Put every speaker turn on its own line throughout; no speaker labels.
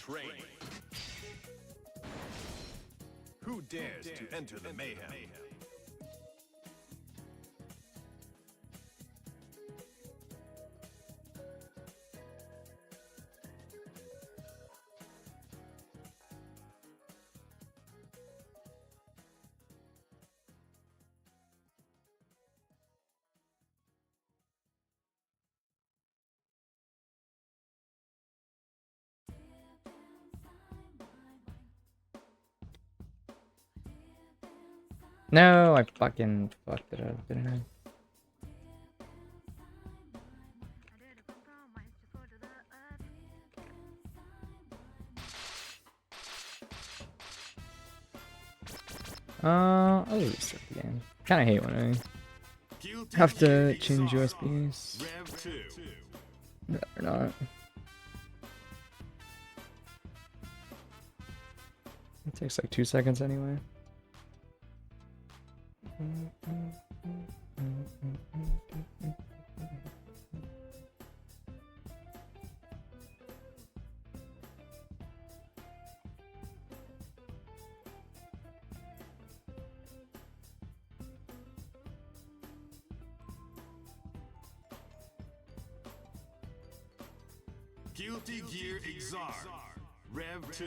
Training. Who dares to enter the mayhem?
No, I fucking fucked it up, didn't I? I'll restart the game. Kinda hate when I have to change USBs. Rather not. It takes like 2 seconds anyway.
Guilty Gear Exar. Rev 2.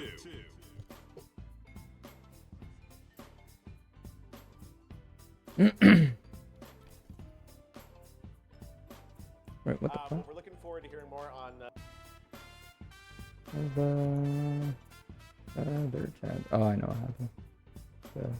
Wait, what the fuck?
We're looking forward to hearing more on.
The other tab. Oh, I know what happened. So.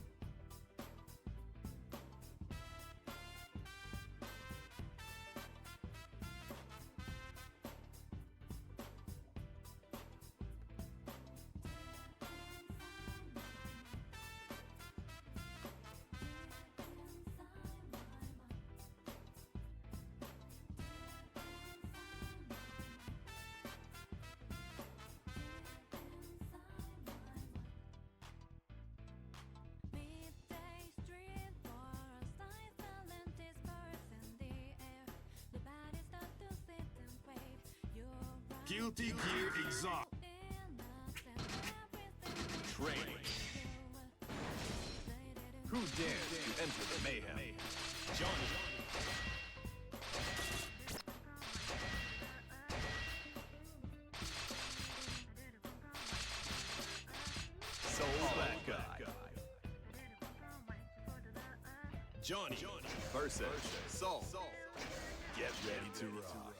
Guilty Gear Exar. Training. Who dares to enter the mayhem? Johnny. Soul that guy. Johnny versus Soul. Get ready to rock.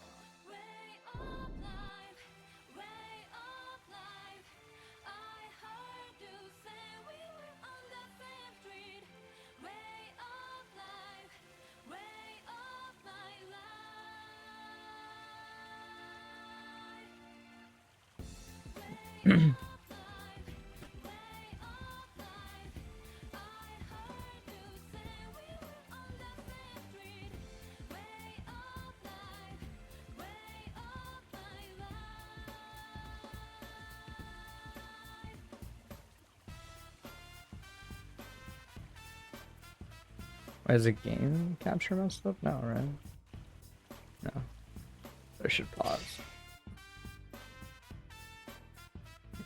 Why is the game capture messed up? No, right? No. I should pause.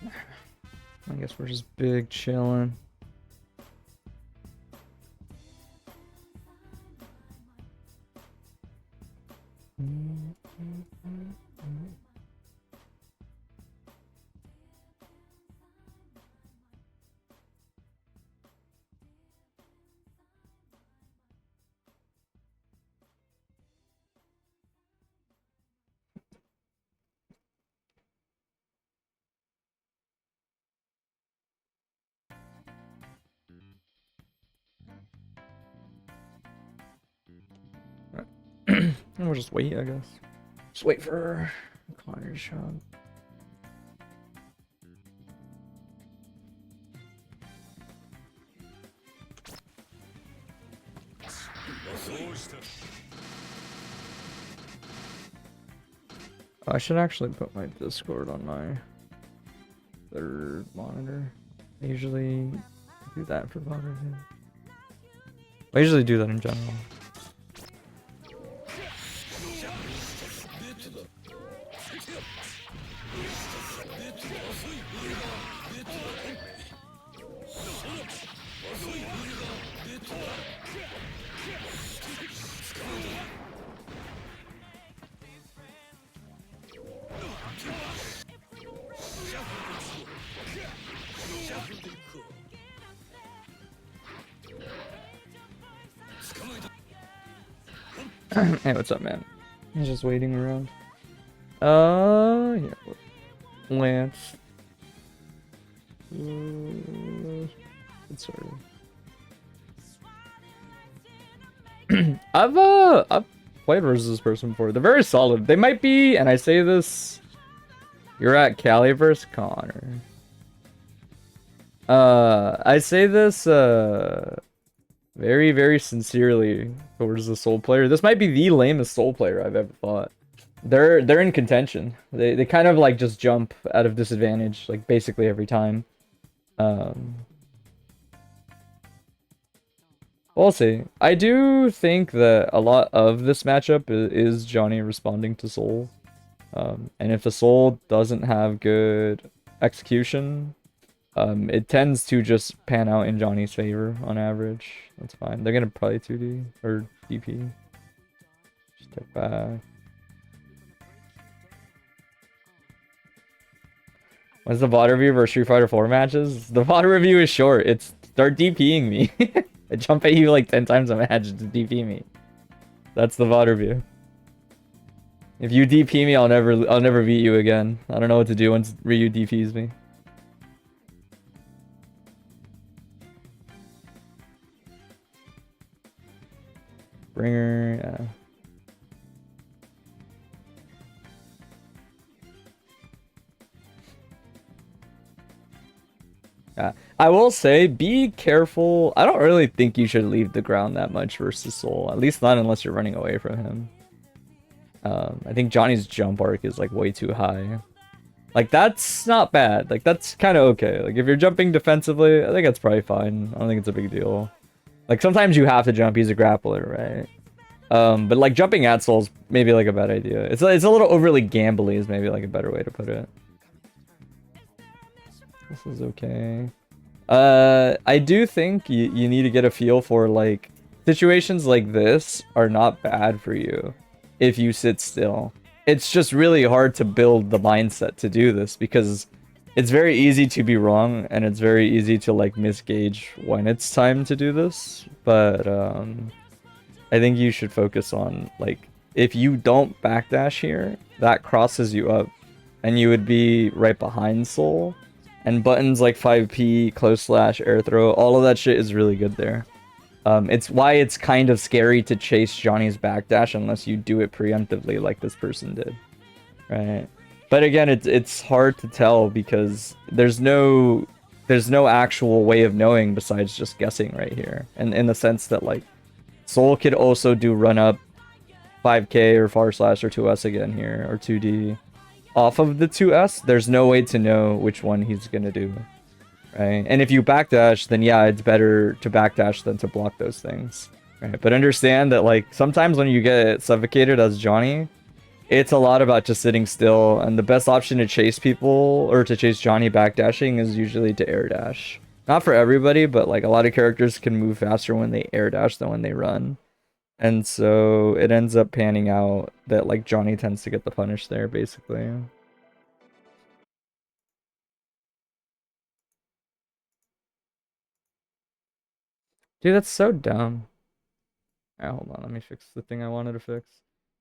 I guess we're just big chilling. And we'll just wait, I guess. Just wait for Connor's shot. I should actually put my Discord on my third monitor. I usually do that for VOD. I usually do that in general. Hey, what's up, man? He's just waiting around. Yeah. Lance. It's sort of. I've played versus this person before. They're very solid. They might be, and I say this. You're at Cali versus Connor. I say this very, very sincerely towards the soul player. This might be the lamest soul player I've ever fought. They're in contention. They kind of like just jump out of disadvantage like basically every time. We'll see. I do think that a lot of this matchup is Johnny responding to Soul. And if the Soul doesn't have good execution, it tends to just pan out in Johnny's favor on average. That's fine. They're gonna probably 2D or DP. Just step back. When's the VOD review for Street Fighter 4 matches? The VOD review is short. It's start DPing me. I jump at you like 10 times a match to DP me. That's the VOD review. If you DP me, I'll never beat you again. I don't know what to do once Ryu DPs me. Bringer, yeah. I will say, be careful. I don't really think you should leave the ground that much versus Soul. At least not unless you're running away from him. I think Johnny's jump arc is like way too high. Like that's not bad. Like that's kind of okay. Like if you're jumping defensively, I think that's probably fine. I don't think it's a big deal. Like sometimes you have to jump. He's a grappler, right? But like jumping at Soul's maybe like a bad idea. It's a little overly gambly is maybe like a better way to put it. This is okay. I do think you need to get a feel for like situations like this are not bad for you if you sit still. It's just really hard to build the mindset to do this because it's very easy to be wrong and it's very easy to like misgauge when it's time to do this. But I think you should focus on like if you don't backdash here, that crosses you up and you would be right behind Soul. And buttons like 5P, close slash, air throw, all of that shit is really good there. It's why it's kind of scary to chase Johnny's backdash unless you do it preemptively like this person did. Right? But again, it's hard to tell because there's no actual way of knowing besides just guessing right here. And in the sense that like Soul could also do run up 5K or far slash or 2S again here or 2D. Off of the 2S, there's no way to know which one he's gonna do, right? And if you backdash, then yeah, it's better to backdash than to block those things, right? But understand that like sometimes when you get suffocated as Johnny, it's a lot about just sitting still, and the best option to chase people or to chase Johnny backdashing is usually to air dash. Not for everybody, but like a lot of characters can move faster when they air dash than when they run. And so it ends up panning out that like Johnny tends to get the punish there, basically. Dude, that's so dumb. Alright, hold on, let me fix the thing I wanted to fix.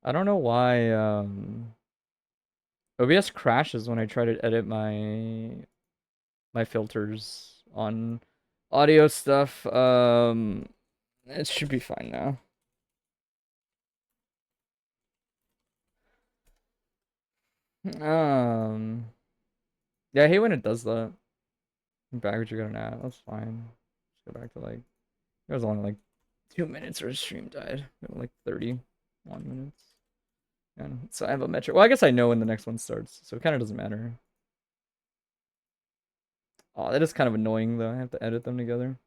I don't know why OBS crashes when I try to edit my filters on audio stuff. It should be fine now. Yeah, I hate when it does that. Back what you got an ad. That's fine. Just go back to like it was only like 2 minutes or his stream died. Like 31 minutes. And so I have a metric. Well, I guess I know when the next one starts, so it kind of doesn't matter. Oh, that is kind of annoying though. I have to edit them together.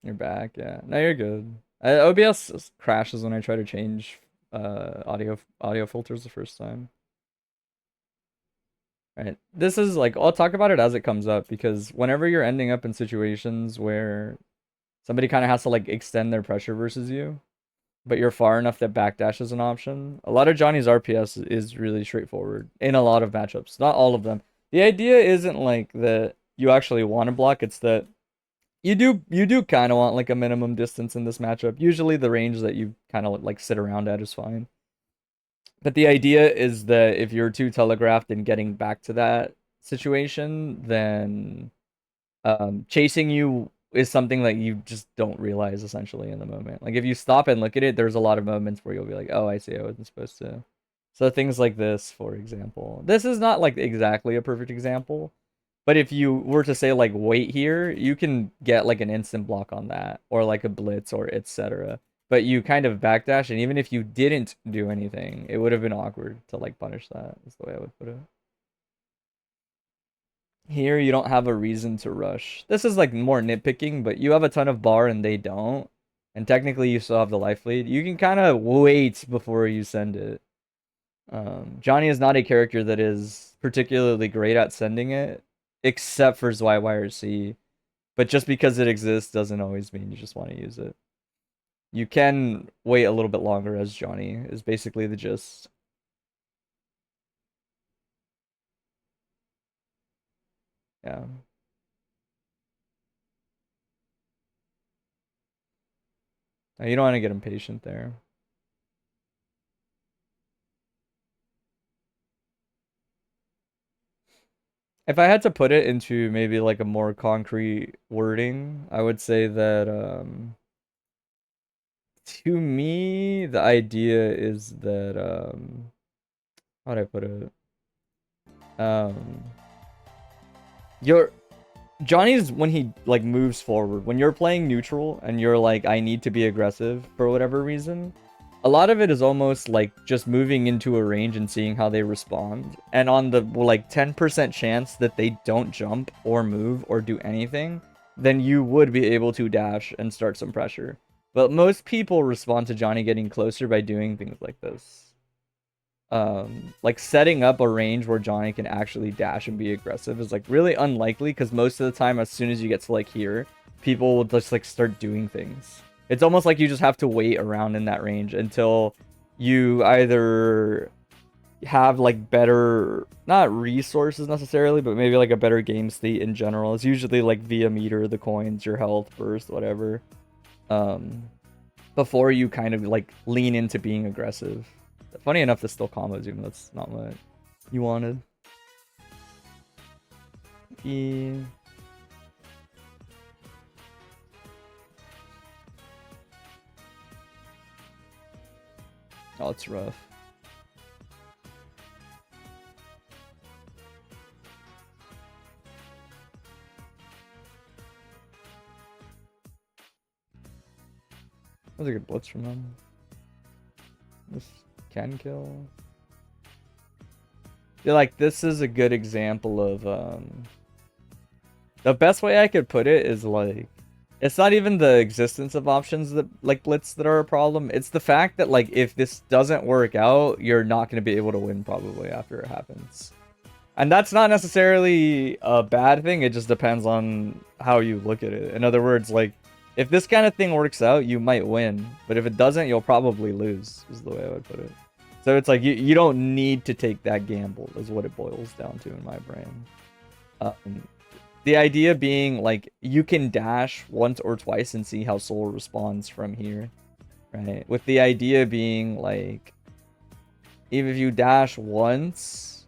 You're back, yeah. No, you're good. OBS crashes when I try to change audio filters the first time. Right. This is like, I'll talk about it as it comes up, because whenever you're ending up in situations where somebody kind of has to like extend their pressure versus you, but you're far enough that backdash is an option. A lot of Johnny's RPS is really straightforward in a lot of matchups. Not all of them. The idea isn't like that you actually want to block, it's that you do kind of want like a minimum distance in this matchup. Usually the range that you kind of like sit around at is fine. But the idea is that if you're too telegraphed in getting back to that situation, then chasing you is something that you just don't realize essentially in the moment. Like if you stop and look at it, there's a lot of moments where you'll be like, oh, I see, I wasn't supposed to. So things like this, for example. This is not like exactly a perfect example, but if you were to say like wait here, you can get like an instant block on that, or like a blitz, or etc. But you kind of backdash, and even if you didn't do anything, it would have been awkward to like punish that, is the way I would put it. Here, you don't have a reason to rush. This is like more nitpicking, but you have a ton of bar and they don't. And technically you still have the life lead. You can kind of wait before you send it. Johnny is not a character that is particularly great at sending it, except for ZYYRC. But just because it exists doesn't always mean you just want to use it. You can wait a little bit longer as Johnny, is basically the gist. Yeah. Now, you don't want to get impatient there. If I had to put it into maybe like a more concrete wording, I would say that to me the idea is that how do I put it? Your Johnny's, when he like moves forward, when you're playing neutral and you're like, I need to be aggressive for whatever reason, a lot of it is almost like just moving into a range and seeing how they respond. And on the like 10% chance that they don't jump or move or do anything, then you would be able to dash and start some pressure. But most people respond to Johnny getting closer by doing things like this. Like setting up a range where Johnny can actually dash and be aggressive is like really unlikely, because most of the time as soon as you get to like here, people will just like start doing things. It's almost like you just have to wait around in that range until you either have like better, not resources necessarily, but maybe like a better game state in general. It's usually like via meter, the coins, your health, burst, whatever. Before you kind of like lean into being aggressive. Funny enough, this still combos, even though that's not what you wanted. Yeah. Oh, it's rough. That was a good blitz from him. This can kill. I feel like this is a good example of the best way I could put it is like, it's not even the existence of options that like blitz that are a problem. It's the fact that like if this doesn't work out, you're not going to be able to win probably after it happens. And that's not necessarily a bad thing. It just depends on how you look at it. In other words, like if this kind of thing works out, you might win. But if it doesn't, you'll probably lose, is the way I would put it. So it's like you don't need to take that gamble, is what it boils down to in my brain. The idea being like you can dash once or twice and see how Soul responds from here, right? With the idea being like, even if you dash once,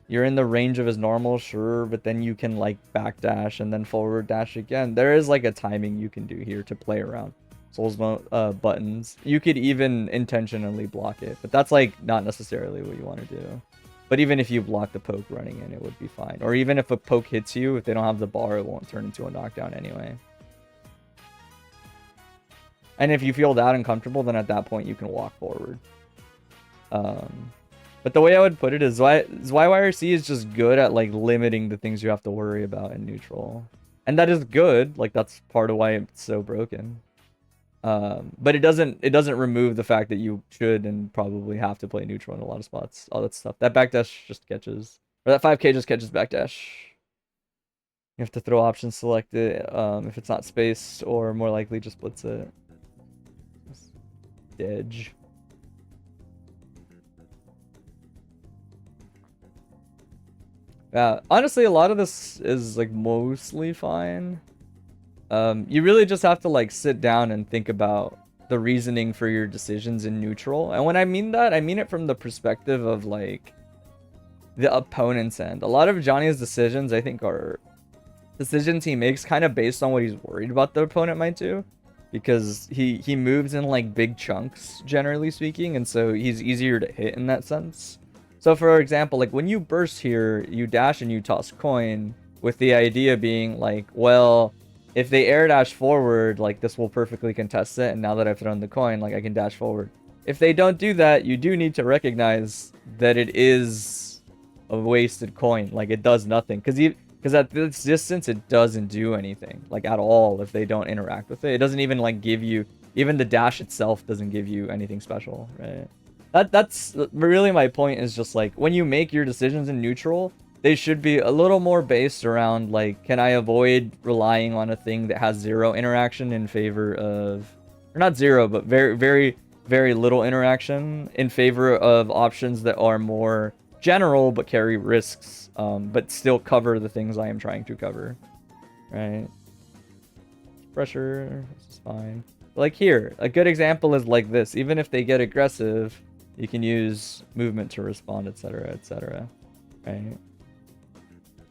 you're in the range of his normal, sure, but then you can like backdash and then forward dash again. There is like a timing you can do here to play around Soul's buttons. You could even intentionally block it, but that's like not necessarily what you want to do. But even if you block the poke running in, it would be fine. Or even if a poke hits you, if they don't have the bar, it won't turn into a knockdown anyway. And if you feel that uncomfortable, then at that point you can walk forward. But the way I would put it is ZYYRC is just good at like limiting the things you have to worry about in neutral. And that is good. Like, that's part of why it's so broken. But it doesn't remove the fact that you should and probably have to play neutral in a lot of spots. All that stuff. That backdash just catches. Or that 5k just catches backdash. You have to throw options selected if it's not spaced, or more likely just blitz it. Edge. Yeah, honestly, a lot of this is like mostly fine. You really just have to like sit down and think about the reasoning for your decisions in neutral. And when I mean that, I mean it from the perspective of like the opponent's end. A lot of Johnny's decisions, I think, are decisions he makes kind of based on what he's worried about the opponent might do, because he moves in like big chunks, generally speaking, and so he's easier to hit in that sense. So for example, like when you burst here, you dash and you toss coin, with the idea being like, well, if they air dash forward, like this will perfectly contest it, and now that I've thrown the coin, like I can dash forward. If they don't do that, you do need to recognize that it is a wasted coin. Like it does nothing, because at this distance it doesn't do anything like at all if they don't interact with it. It doesn't even like give you, even the dash itself doesn't give you anything special, right? That's really my point, is just like when you make your decisions in neutral, they should be a little more based around like, can I avoid relying on a thing that has zero interaction in favor of, or not zero, but very little interaction in favor of options that are more general but carry risks, but still cover the things I am trying to cover, right? Pressure, this is fine. Like here, a good example is like this. Even if they get aggressive, you can use movement to respond, etc., right?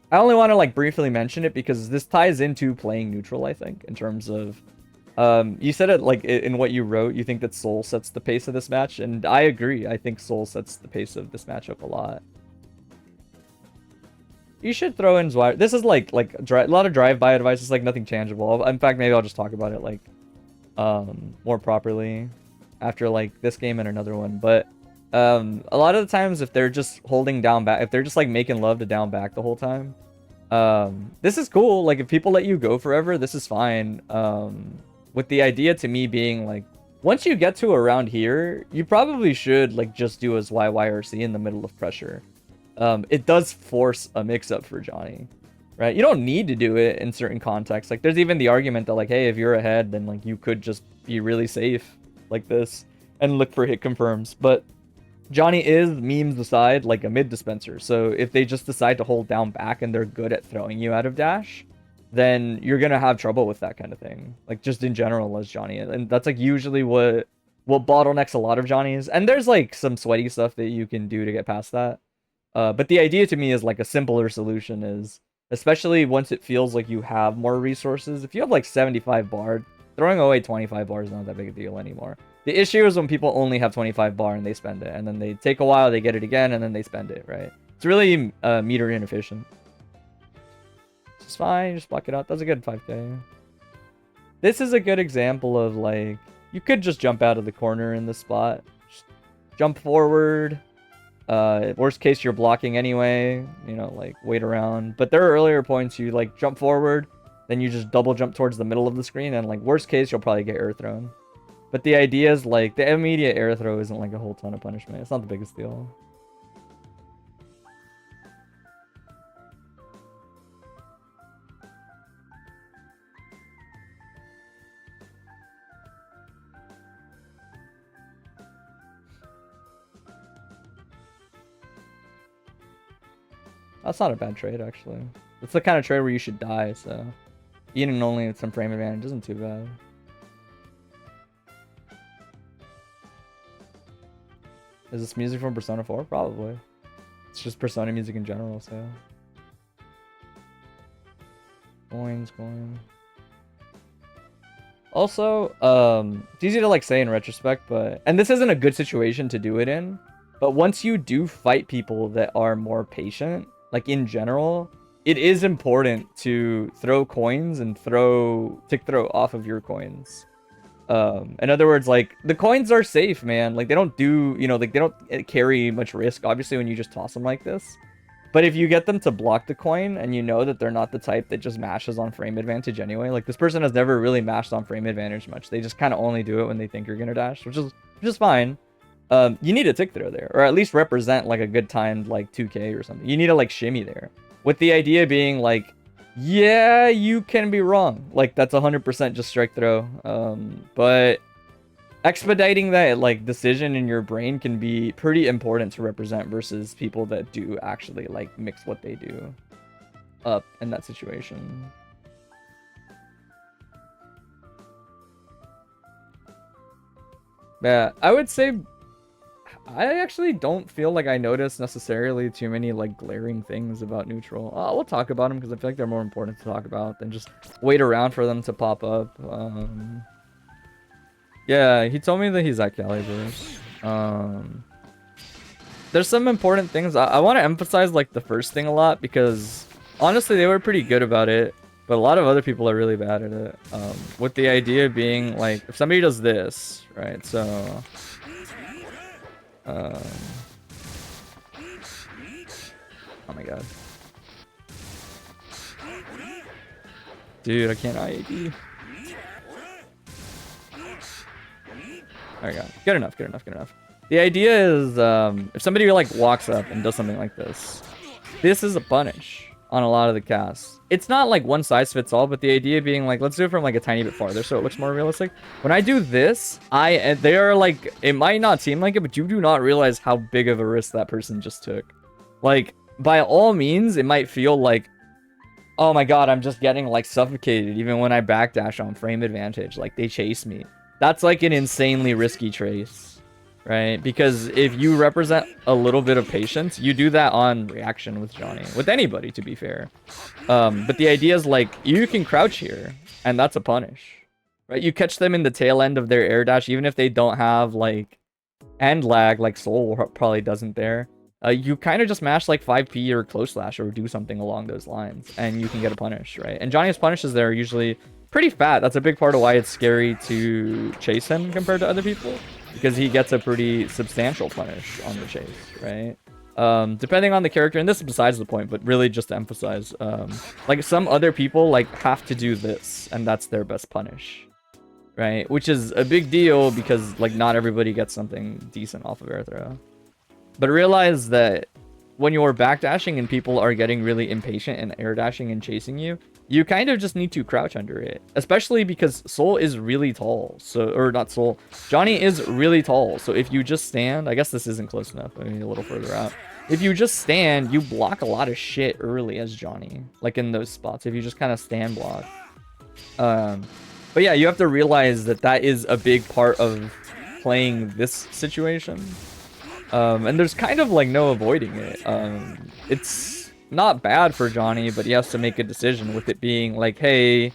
I only want to like briefly mention it because this ties into playing neutral, I think, in terms of you said it like in what you wrote, you think that Soul sets the pace of this match, and I agree. I think Soul sets the pace of this matchup a lot. You should throw in Zwire. This is like a lot of drive-by advice. It's like nothing tangible. In fact, maybe I'll just talk about it like more properly after like this game and another one. But a lot of the times, if they're just holding down back, if they're just like making love to down back the whole time, this is cool. Like if people let you go forever, this is fine. With the idea to me being like, once you get to around here, you probably should like just do as YYRC in the middle of pressure. It does force a mix-up for Johnny, right? You don't need to do it in certain contexts. Like there's even the argument that like, hey, if you're ahead, then like you could just be really safe like this and look for hit confirms. But Johnny is, memes aside, like a mid dispenser. So if they just decide to hold down back and they're good at throwing you out of dash, then you're gonna have trouble with that kind of thing. Like just in general as Johnny, and that's like usually what bottlenecks a lot of Johnnies. And there's like some sweaty stuff that you can do to get past that. But the idea to me is like a simpler solution is, especially once it feels like you have more resources. If you have like 75 bar, throwing away 25 bar is not that big a deal anymore. The issue is when people only have 25 bar and they spend it, and then they take a while, they get it again, and then they spend it, right? It's really meter inefficient. It's fine, just block it out. That's a good 5k. This is a good example of like, you could just jump out of the corner in this spot. Just jump forward. Worst case, you're blocking anyway, you know, like wait around. But there are earlier points you like jump forward, then you just double jump towards the middle of the screen, and like worst case, you'll probably get air thrown. But the idea is like the immediate air throw isn't like a whole ton of punishment. It's not the biggest deal. That's not a bad trade, actually. It's the kind of trade where you should die, so eating only with some frame advantage isn't too bad. Is this music from Persona 4? Probably. It's just Persona music in general, so. Coins. Also, it's easy to like say in retrospect, but, and this isn't a good situation to do it in, but once you do fight people that are more patient, like in general, it is important to throw coins and tick throw off of your coins. In other words, like the coins are safe, man. Like they don't do, you know, like they don't carry much risk, obviously, when you just toss them like this. But if you get them to block the coin and you know that they're not the type that just mashes on frame advantage anyway, like this person has never really mashed on frame advantage much. They just kind of only do it when they think you're gonna dash, which is fine. You need a tick throw there, or at least represent like a good timed like 2K or something. You need to like shimmy there, with the idea being like, yeah, you can be wrong. Like that's 100% just strike throw. But expediting that like decision in your brain can be pretty important to represent versus people that do actually like mix what they do up in that situation. Yeah, I would say I actually don't feel like I noticed necessarily too many like glaring things about neutral. We'll talk about them because I feel like they're more important to talk about than just wait around for them to pop up. Yeah, he told me that he's at Calibers. There's some important things. I want to emphasize like the first thing a lot because honestly they were pretty good about it, but a lot of other people are really bad at it. With the idea being like if somebody does this, right? So oh my god. Dude, I can't IAD. There we go. Good enough, good enough, good enough. The idea is, if somebody like walks up and does something like this is a punish on a lot of the casts. It's not like one size fits all, but the idea being like, let's do it from like a tiny bit farther so it looks more realistic. When I do this, they are like, it might not seem like it, but you do not realize how big of a risk that person just took. Like, by all means, it might feel like, oh my god, I'm just getting like suffocated even when I backdash on frame advantage. Like they chase me. That's like an insanely risky trace, right? Because if you represent a little bit of patience, you do that on reaction with Johnny, with anybody to be fair. But the idea is like you can crouch here and that's a punish, right? You catch them in the tail end of their air dash, even if they don't have like end lag like Soul probably doesn't there. You kind of just mash like 5p or close slash or do something along those lines and you can get a punish, right? And Johnny's punishes there are usually pretty fat. That's a big part of why it's scary to chase him compared to other people, because he gets a pretty substantial punish on the chase, right? Depending on the character, and this is besides the point, but really just to emphasize, like some other people like have to do this and that's their best punish, right? Which is a big deal because like not everybody gets something decent off of air throw. But realize that when you're backdashing and people are getting really impatient and air dashing and chasing you, you kind of just need to crouch under it, especially because Soul is really tall. So, or not Soul, Johnny is really tall. So if you just stand, I guess this isn't close enough. I mean, a little further out. If you just stand, you block a lot of shit early as Johnny, like in those spots. If you just kind of stand block. But yeah, you have to realize that that is a big part of playing this situation. And there's kind of like no avoiding it. It's not bad for Johnny, but he has to make a decision with it being like, hey,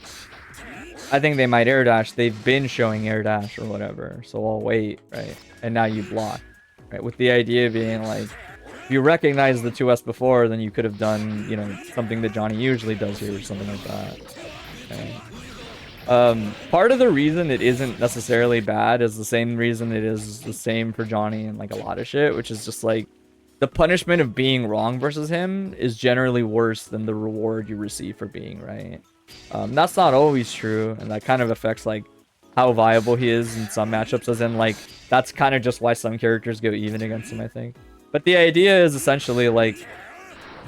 I think they might air dash. They've been showing air dash or whatever, so I'll wait, right? And now you block, right? With the idea being like, if you recognize the 2S before, then you could have done, you know, something that Johnny usually does here or something like that. Okay. Part of the reason it isn't necessarily bad is the same reason it is the same for Johnny and like a lot of shit, which is just like the punishment of being wrong versus him is generally worse than the reward you receive for being right. That's not always true, and that kind of affects like how viable he is in some matchups, as in like that's kind of just why some characters go even against him, I think. But the idea is essentially like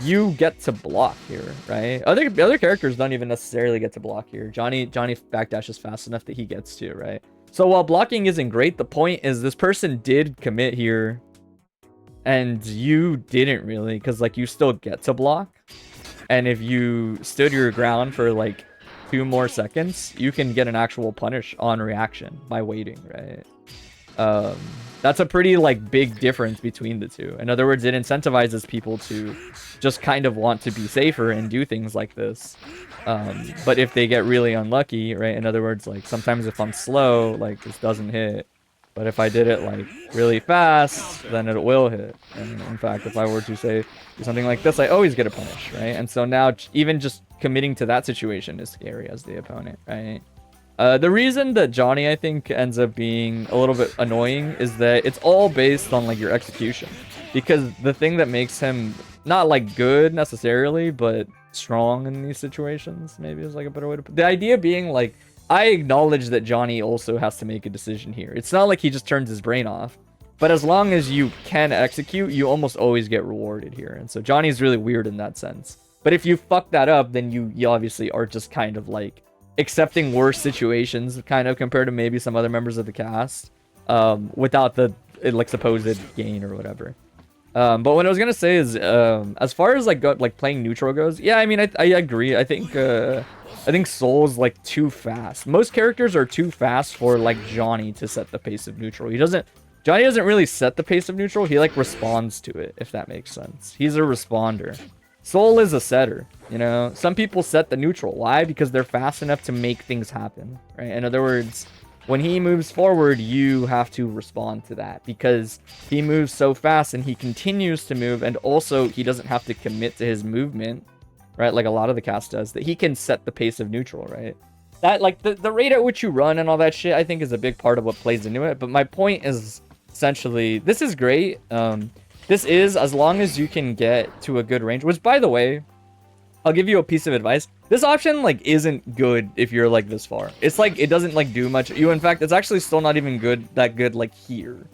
you get to block here, right? Other characters don't even necessarily get to block here. Johnny backdashes fast enough that he gets to, right? So while blocking isn't great, the point is this person did commit here and you didn't really, because like you still get to block. And if you stood your ground for like 2 more seconds, you can get an actual punish on reaction by waiting, right? That's a pretty like big difference between the two. In other words, it incentivizes people to just kind of want to be safer and do things like this. But if they get really unlucky, right? In other words, like sometimes if I'm slow, like this doesn't hit. But if I did it like really fast, then it will hit. And in fact, if I were to say do something like this, I always get a punish, right? And so now even just committing to that situation is scary as the opponent, right? The reason that Johnny, I think, ends up being a little bit annoying is that it's all based on like your execution. Because the thing that makes him Not like good necessarily, but strong in these situations, maybe is like a better way to put it. The idea being like, I acknowledge that Johnny also has to make a decision here. It's not like he just turns his brain off. But as long as you can execute, you almost always get rewarded here. And so Johnny's really weird in that sense. But if you fuck that up, then you obviously are just kind of like accepting worse situations, kind of compared to maybe some other members of the cast, without the like supposed gain or whatever. But what I was gonna say is, as far as like playing neutral goes, yeah, I mean, I agree. I think Soul's like too fast. Most characters are too fast for like Johnny to set the pace of neutral. Johnny doesn't really set the pace of neutral. He like responds to it, if that makes sense. He's a responder. Soul is a setter, you know? Some people set the neutral. Why? Because they're fast enough to make things happen, right? In other words, when he moves forward, you have to respond to that because he moves so fast and he continues to move, and also he doesn't have to commit to his movement, right? Like a lot of the cast does, that he can set the pace of neutral, right? That like the rate at which you run and all that shit, I think is a big part of what plays into it. But my point is essentially, this is great. This is as long as you can get to a good range, which by the way, I'll give you a piece of advice. This option like isn't good if you're like this far. It's like it doesn't like do much. In fact, it's actually still not even that good like here.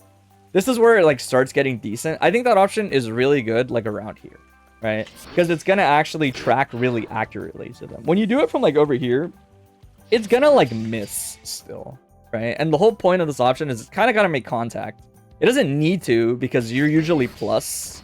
This is where it like starts getting decent. I think that option is really good like around here, right? Because it's gonna actually track really accurately to them. When you do it from like over here, it's gonna like miss still, right? And the whole point of this option is it's kind of gotta make contact. It doesn't need to, because you're usually plus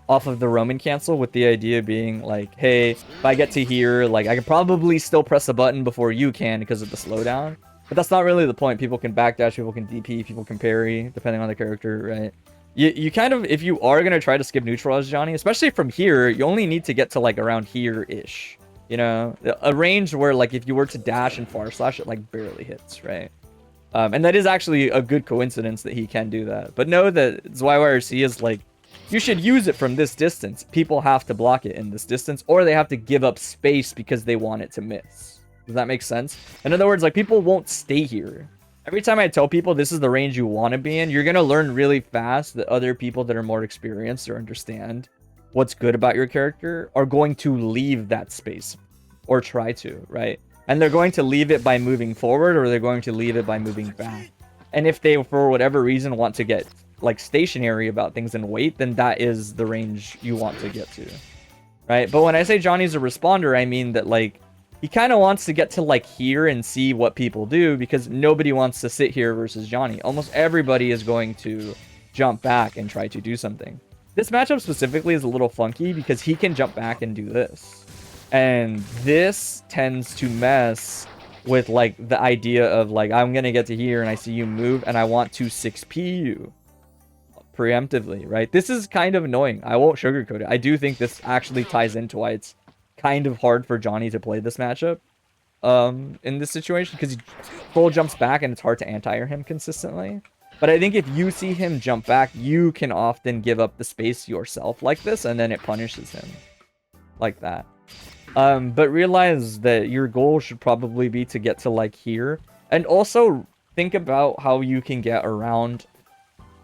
off of the Roman cancel, with the idea being like, hey, if I get to here, like I can probably still press a button before you can because of the slowdown. But that's not really the point. People can backdash, people can DP, people can parry, depending on the character, right? You kind of, if you are going to try to skip neutral as Johnny, especially from here, you only need to get to like around here-ish. You know, a range where like if you were to dash and far slash, it like barely hits, right? And that is actually a good coincidence that he can do that. But know that YYRC is like, you should use it from this distance. People have to block it in this distance, or they have to give up space because they want it to miss. Does that make sense? In other words, like people won't stay here. Every time I tell people this is the range you want to be in, you're going to learn really fast that other people that are more experienced or understand what's good about your character are going to leave that space, or try to, right? And they're going to leave it by moving forward, or they're going to leave it by moving back. And if they, for whatever reason, want to get like stationary about things and wait, then that is the range you want to get to, right? But when I say Johnny's a responder, I mean that like he kind of wants to get to like here and see what people do, because nobody wants to sit here versus Johnny. Almost everybody is going to jump back and try to do something. This matchup specifically is a little funky because he can jump back and do this. And this tends to mess with like the idea of like, I'm going to get to here and I see you move and I want to 6P you preemptively, right? This is kind of annoying. I won't sugarcoat it. I do think this actually ties into why it's kind of hard for Johnny to play this matchup in this situation, because he full jumps back and it's hard to anti-air him consistently. But I think if you see him jump back, you can often give up the space yourself like this, and then it punishes him like that. But realize that your goal should probably be to get to like here, and also think about how you can get around.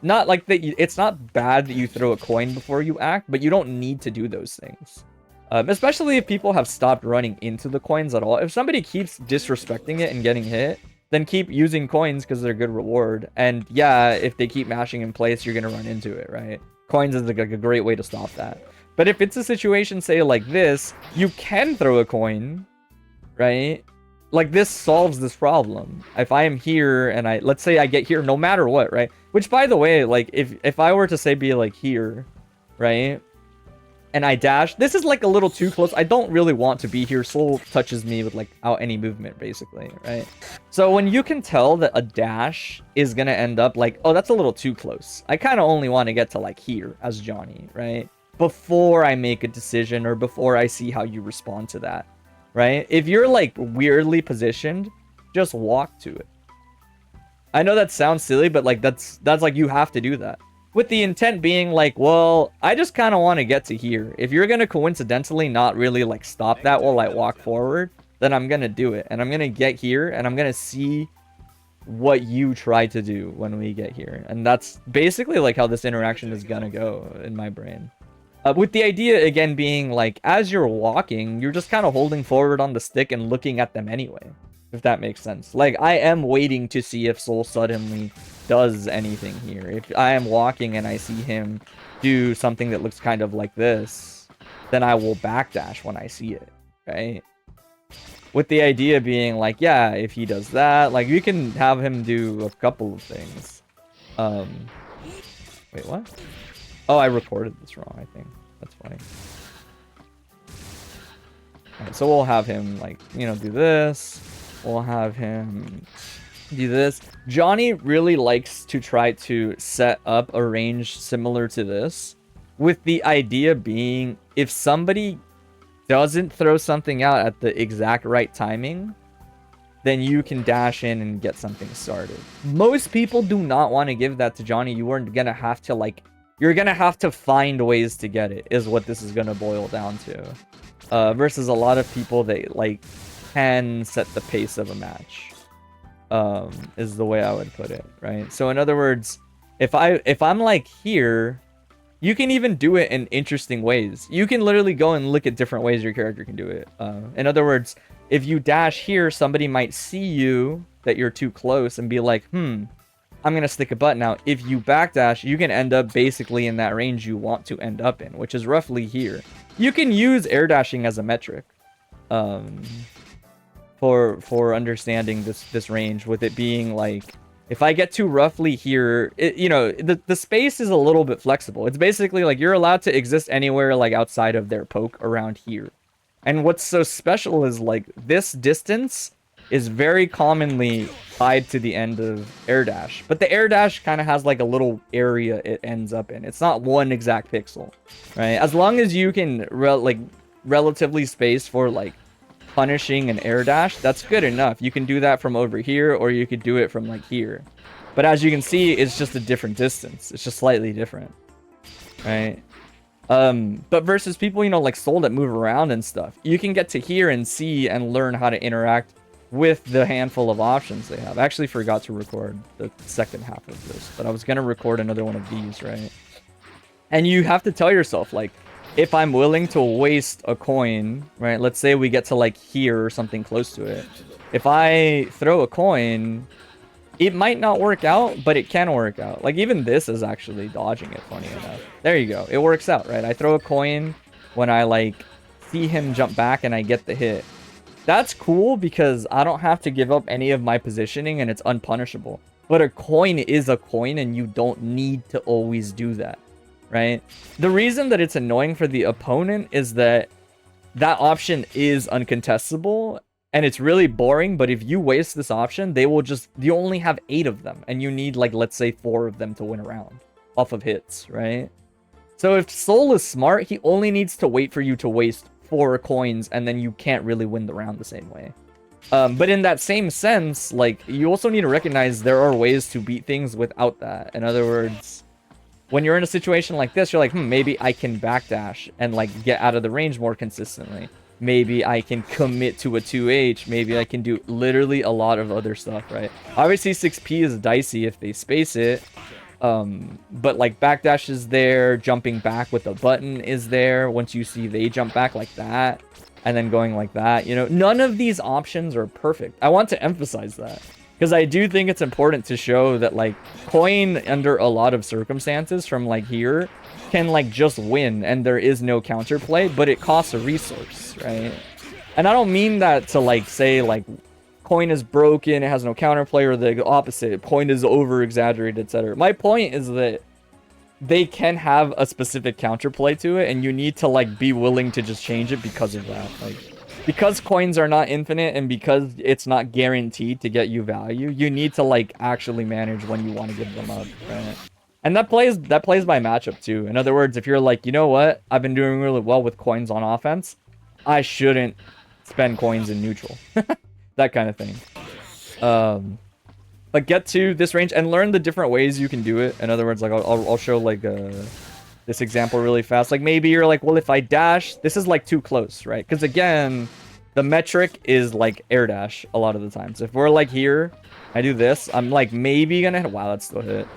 Not like that. It's not bad that you throw a coin before you act, but you don't need to do those things. Especially if people have stopped running into the coins at all. If somebody keeps disrespecting it and getting hit, then keep using coins because they're good reward. And yeah, if they keep mashing in place, you're gonna run into it, right? Coins is like a great way to stop that. But if it's a situation, say like this, you can throw a coin, right? Like this solves this problem. If I am here and let's say I get here no matter what, right? Which by the way, like if I were to say be like here, right? And I dash, this is like a little too close. I don't really want to be here. Soul touches me with like out any movement basically, right? So when you can tell that a dash is gonna end up like, oh, that's a little too close. I kind of only want to get to like here as Johnny, right? Before I make a decision or before I see how you respond to that. Right? If you're like weirdly positioned, just walk to it. I know that sounds silly, but like that's like you have to do that. With the intent being like, well, I just kind of want to get to here. If you're going to coincidentally not really like stop that while I walk forward, then I'm going to do it. And I'm going to get here and I'm going to see what you try to do when we get here. And that's basically like how this interaction is going to go in my brain. With the idea, again, being like, as you're walking, you're just kind of holding forward on the stick and looking at them anyway. If that makes sense. Like, I am waiting to see if Soul suddenly does anything here. If I am walking and I see him do something that looks kind of like this, then I will backdash when I see it, right? With the idea being like, yeah, if he does that, like, you can have him do a couple of things. Wait, what? Oh, I recorded this wrong, I think. That's funny. Alright, so we'll have him, like, you know, do this. We'll have him do this. Johnny really likes to try to set up a range similar to this, with the idea being, if somebody doesn't throw something out at the exact right timing, then you can dash in and get something started. Most people do not want to give that to Johnny. You are gonna have to, like, you're gonna have to find ways to get it, is what this is gonna boil down to. Versus a lot of people that, like, can set the pace of a match. Is the way I would put it, right? So in other words, if I'm like here, you can even do it in interesting ways. You can literally go and look at different ways your character can do it. In other words, if you dash here, somebody might see you that you're too close and be like, I'm gonna stick a button out. If you backdash, you can end up basically in that range you want to end up in, which is roughly here. You can use air dashing as a metric for understanding this range, with it being like, if I get to roughly here, you know, the space is a little bit flexible. It's basically like you're allowed to exist anywhere, like outside of their poke around here. And what's so special is, like, this distance is very commonly tied to the end of air dash. But the air dash kind of has like a little area it ends up in. It's not one exact pixel, right? As long as you can relatively space for, like, punishing an air dash, that's good enough. You can do that from over here, or you could do it from, like, here. But as you can see, it's just a different distance. It's just slightly different, right? But versus people, you know, like Soul, that move around and stuff, you can get to here and see and learn how to interact with the handful of options they have. I actually forgot to record the second half of this, but I was gonna record another one of these, right? And you have to tell yourself, like, if I'm willing to waste a coin, right? Let's say we get to, like, here or something close to it. If I throw a coin, it might not work out, but it can work out. Like, even this is actually dodging it, funny enough. There you go. It works out, right? I throw a coin when I, like, see him jump back and I get the hit. That's cool because I don't have to give up any of my positioning and it's unpunishable. But a coin is a coin and you don't need to always do that, right? The reason that it's annoying for the opponent is that that option is uncontestable and it's really boring. But if you waste this option, they will just, you only have 8 of them and you need, like, let's say 4 of them to win a round off of hits, right? So if Soul is smart, he only needs to wait for you to waste 4 coins and then you can't really win the round the same way. But in that same sense, like, you also need to recognize there are ways to beat things without that. In other words, when you're in a situation like this, you're like, maybe I can backdash and, like, get out of the range more consistently. Maybe I can commit to a 2H. Maybe I can do literally a lot of other stuff, right? Obviously, 6P is dicey if they space it. But, like, backdash is there. Jumping back with a button is there. Once you see they jump back like that, and then going like that, you know, none of these options are perfect. I want to emphasize that, because I do think it's important to show that, like, coin under a lot of circumstances from, like, here can, like, just win and there is no counterplay, but it costs a resource, right? And I don't mean that to, like, say, like, coin is broken, it has no counterplay, or the opposite, coin is over exaggerated, etc. My point is that they can have a specific counterplay to it, and you need to, like, be willing to just change it because of that. Like, because coins are not infinite and because it's not guaranteed to get you value, you need to, like, actually manage when you want to give them up, right? And that plays by matchup too. In other words, if you're like, you know what, I've been doing really well with coins on offense, I shouldn't spend coins in neutral. That kind of thing. But get to this range and learn the different ways you can do it. In other words, like, I'll show, like, this example really fast. Like, maybe you're like, well, if I dash, this is, like, too close, right? Because, again, the metric is, like, air dash a lot of the times. If we're, like, here, I do this, I'm, like, maybe gonna hit. Wow, that's still hit,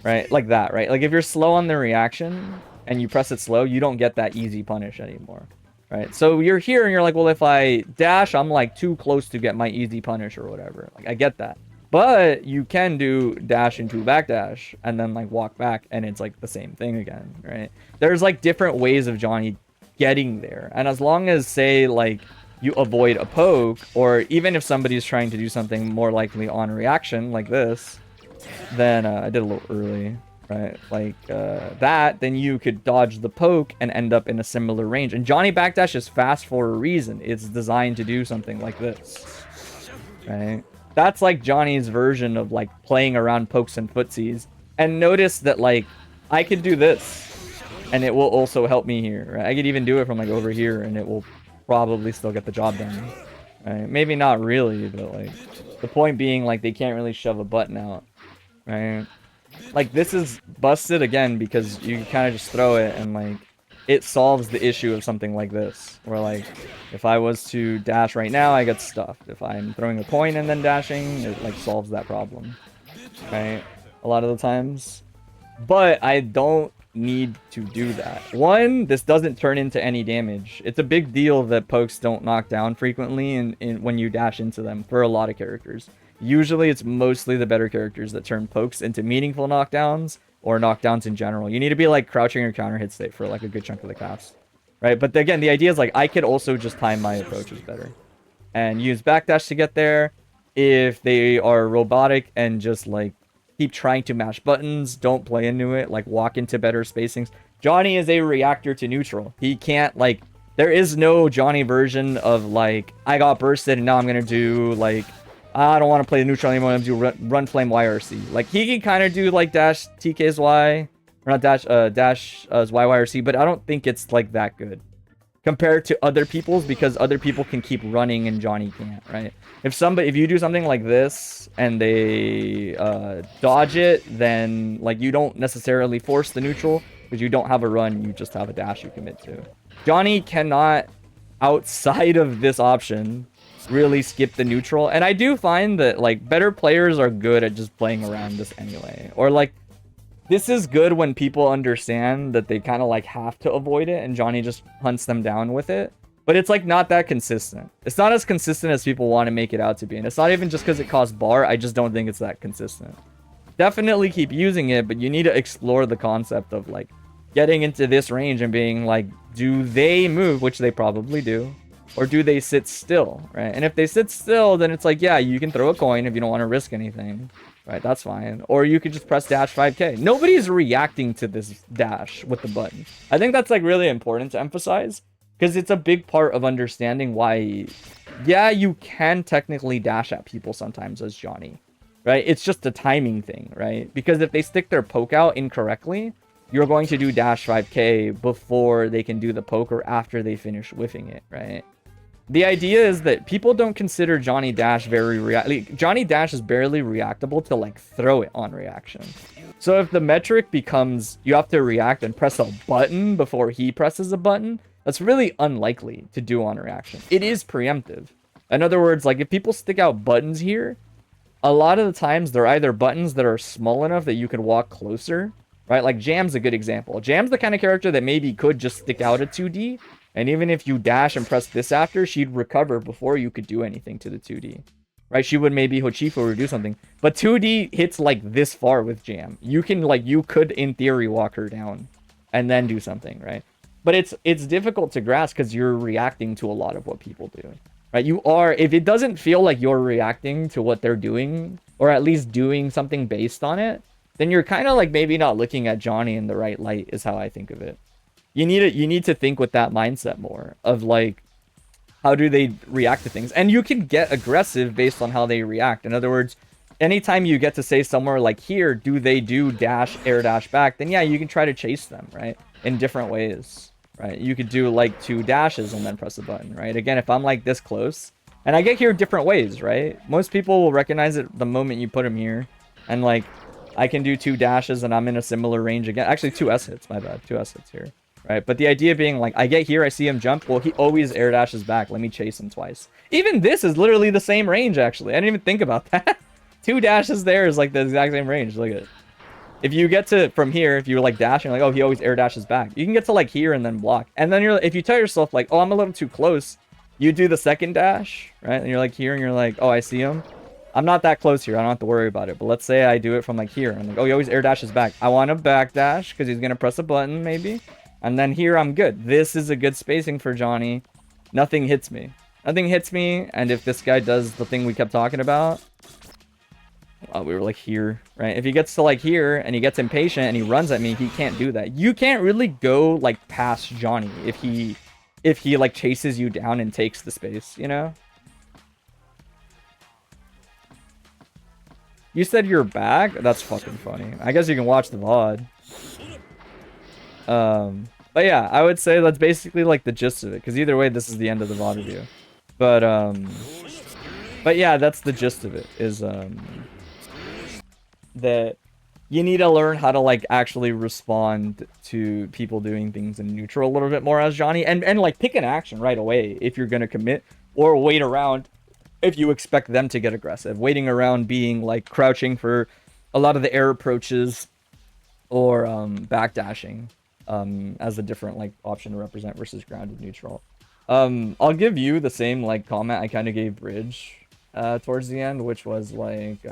right? Like that, right? Like, if you're slow on the reaction, and you press it slow, you don't get that easy punish anymore, right? So you're here and you're like, well, if I dash, I'm like too close to get my easy punish or whatever. Like, I get that. But you can do dash into backdash and then like walk back and it's like the same thing again, right? There's like different ways of Johnny getting there. And as long as, say, like you avoid a poke, or even if somebody's trying to do something more likely on reaction like this, then I did a little early, right? Like that, then you could dodge the poke and end up in a similar range. And Johnny backdash is fast for a reason. It's designed to do something like this, right? That's like Johnny's version of like playing around pokes and footsies. And notice that like I could do this and it will also help me here, right? I could even do it from like over here and it will probably still get the job done, right? Maybe not really, but like the point being like they can't really shove a button out, right? Like this is busted again because you kind of just throw it and like it solves the issue of something like this, where like if I was to dash right now, I get stuffed. If I'm throwing a coin and then dashing, it like solves that problem, right? A lot of the times. But I don't need to do that. One, this doesn't turn into any damage. It's a big deal that pokes don't knock down frequently when you dash into them for a lot of characters. Usually it's mostly the better characters that turn pokes into meaningful knockdowns, or knockdowns in general. You need to be like crouching or counter hit state for like a good chunk of the cast, right? But again, the idea is like I could also just time my approaches better and use backdash to get there. If they are robotic and just like keep trying to mash buttons, don't play into it, like walk into better spacings. Johnny is a reactor to neutral. He can't like, there is no Johnny version of like, I got bursted and now I'm gonna do like, I don't want to play the neutral anymore. I'm going to do run flame YRC. Like, he can kind of do, like, dash TK's Y. Or not dash, dash YYRC. But I don't think it's, like, that good. Compared to other people's. Because other people can keep running and Johnny can't, right? If you do something like this and they dodge it, then, like, you don't necessarily force the neutral. Because you don't have a run. You just have a dash you commit to. Johnny cannot, outside of this option, really skip the neutral. And I do find that like better players are good at just playing around this anyway, or like this is good when people understand that they kind of like have to avoid it and Johnny just hunts them down with it. But it's like not that consistent. It's not as consistent as people want to make it out to be, and it's not even just because it costs bar. I just don't think it's that consistent. Definitely keep using it, but you need to explore the concept of like getting into this range and being like, do they move, which they probably do, or do they sit still, right? And if they sit still, then it's like, yeah, you can throw a coin if you don't want to risk anything, right? That's fine. Or you could just press dash 5k. Nobody's reacting to this dash with the button. I think that's like really important to emphasize because it's a big part of understanding why, yeah, you can technically dash at people sometimes as Johnny, right? It's just a timing thing, right? Because if they stick their poke out incorrectly, you're going to do dash 5k before they can do the poke or after they finish whiffing it, right? The idea is that people don't consider Johnny Dash Johnny Dash is barely reactable to like throw it on reaction. So if the metric becomes you have to react and press a button before he presses a button, that's really unlikely to do on reaction. It is preemptive. In other words, like if people stick out buttons here, a lot of the times they're either buttons that are small enough that you can walk closer, right? Like Jam's a good example. Jam's the kind of character that maybe could just stick out a 2D. And even if you dash and press this after, she'd recover before you could do anything to the 2D. Right? She would maybe Hochifu or do something. But 2D hits like this far with Jam. You can like, you could in theory walk her down and then do something, right? But it's difficult to grasp because you're reacting to a lot of what people do. Right? You are, if it doesn't feel like you're reacting to what they're doing, or at least doing something based on it, then you're kind of like maybe not looking at Johnny in the right light is how I think of it. You need to think with that mindset more of like, how do they react to things? And you can get aggressive based on how they react. In other words, anytime you get to say somewhere like here, do they do dash, air dash back? Then yeah, you can try to chase them, right? In different ways, right? You could do like 2 dashes and then press a button, right? Again, if I'm like this close, and I get here different ways, right? Most people will recognize it the moment you put them here. And like, I can do 2 dashes and I'm in a similar range again. Actually, 2 S hits, my bad. 2 S hits here. Right, but the idea being like, I get here, I see him jump. Well, he always air dashes back. Let me chase him twice. Even this is literally the same range, actually. I didn't even think about that. 2 dashes there is like the exact same range. Look at it. If you get to from here, if you were like dashing, like, oh, he always air dashes back. You can get to like here and then block. And then if you tell yourself like, oh, I'm a little too close, you do the second dash, right? And you're like here and you're like, oh, I see him. I'm not that close here. I don't have to worry about it. But let's say I do it from like here. I'm like, oh, he always air dashes back. I want to back dash because he's going to press a button maybe. And then here I'm good. This is a good spacing for Johnny. Nothing hits me. Nothing hits me. And if this guy does the thing we kept talking about, we were like here, right? If he gets to like here and he gets impatient and he runs at me, he can't do that. You can't really go like past Johnny if he like chases you down and takes the space, you know? You said you're back? That's fucking funny. I guess you can watch the VOD. But yeah, I would say that's basically like the gist of it, because either way, this is the end of the VOD review. But yeah, that's the gist of it, is that you need to learn how to like actually respond to people doing things in neutral a little bit more as Johnny, and like pick an action right away if you're gonna commit, or wait around if you expect them to get aggressive. Waiting around being like crouching for a lot of the air approaches, or backdashing as a different like option to represent versus grounded neutral. I'll give you the same like comment I kind of gave Bridge towards the end, which was like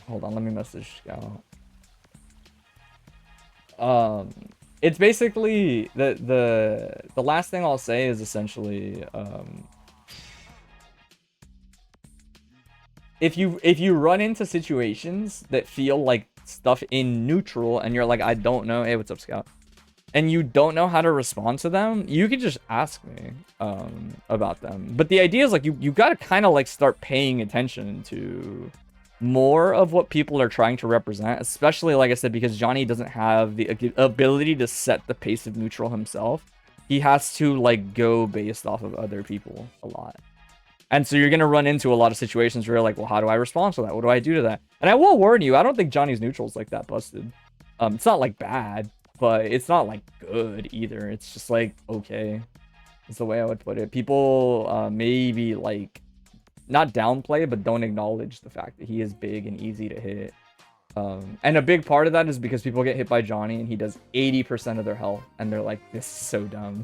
hold on, let me message Scout. It's basically the last thing I'll say is essentially if you run into situations that feel like stuff in neutral and you're like, I don't know, hey, what's up, Scout, and you don't know how to respond to them, you can just ask me about them. But the idea is like you got to kind of like start paying attention to more of what people are trying to represent, especially like I said, because Johnny doesn't have the ability to set the pace of neutral himself. He has to like go based off of other people a lot. And so you're going to run into a lot of situations where you're like, well, how do I respond to that? What do I do to that? And I will warn you, I don't think Johnny's neutral is like that busted. It's not like bad, but it's not like good either. It's just like, okay. It's the way I would put it. People maybe like not downplay, but don't acknowledge the fact that he is big and easy to hit. And a big part of that is because people get hit by Johnny and he does 80% of their health. And they're like, this is so dumb.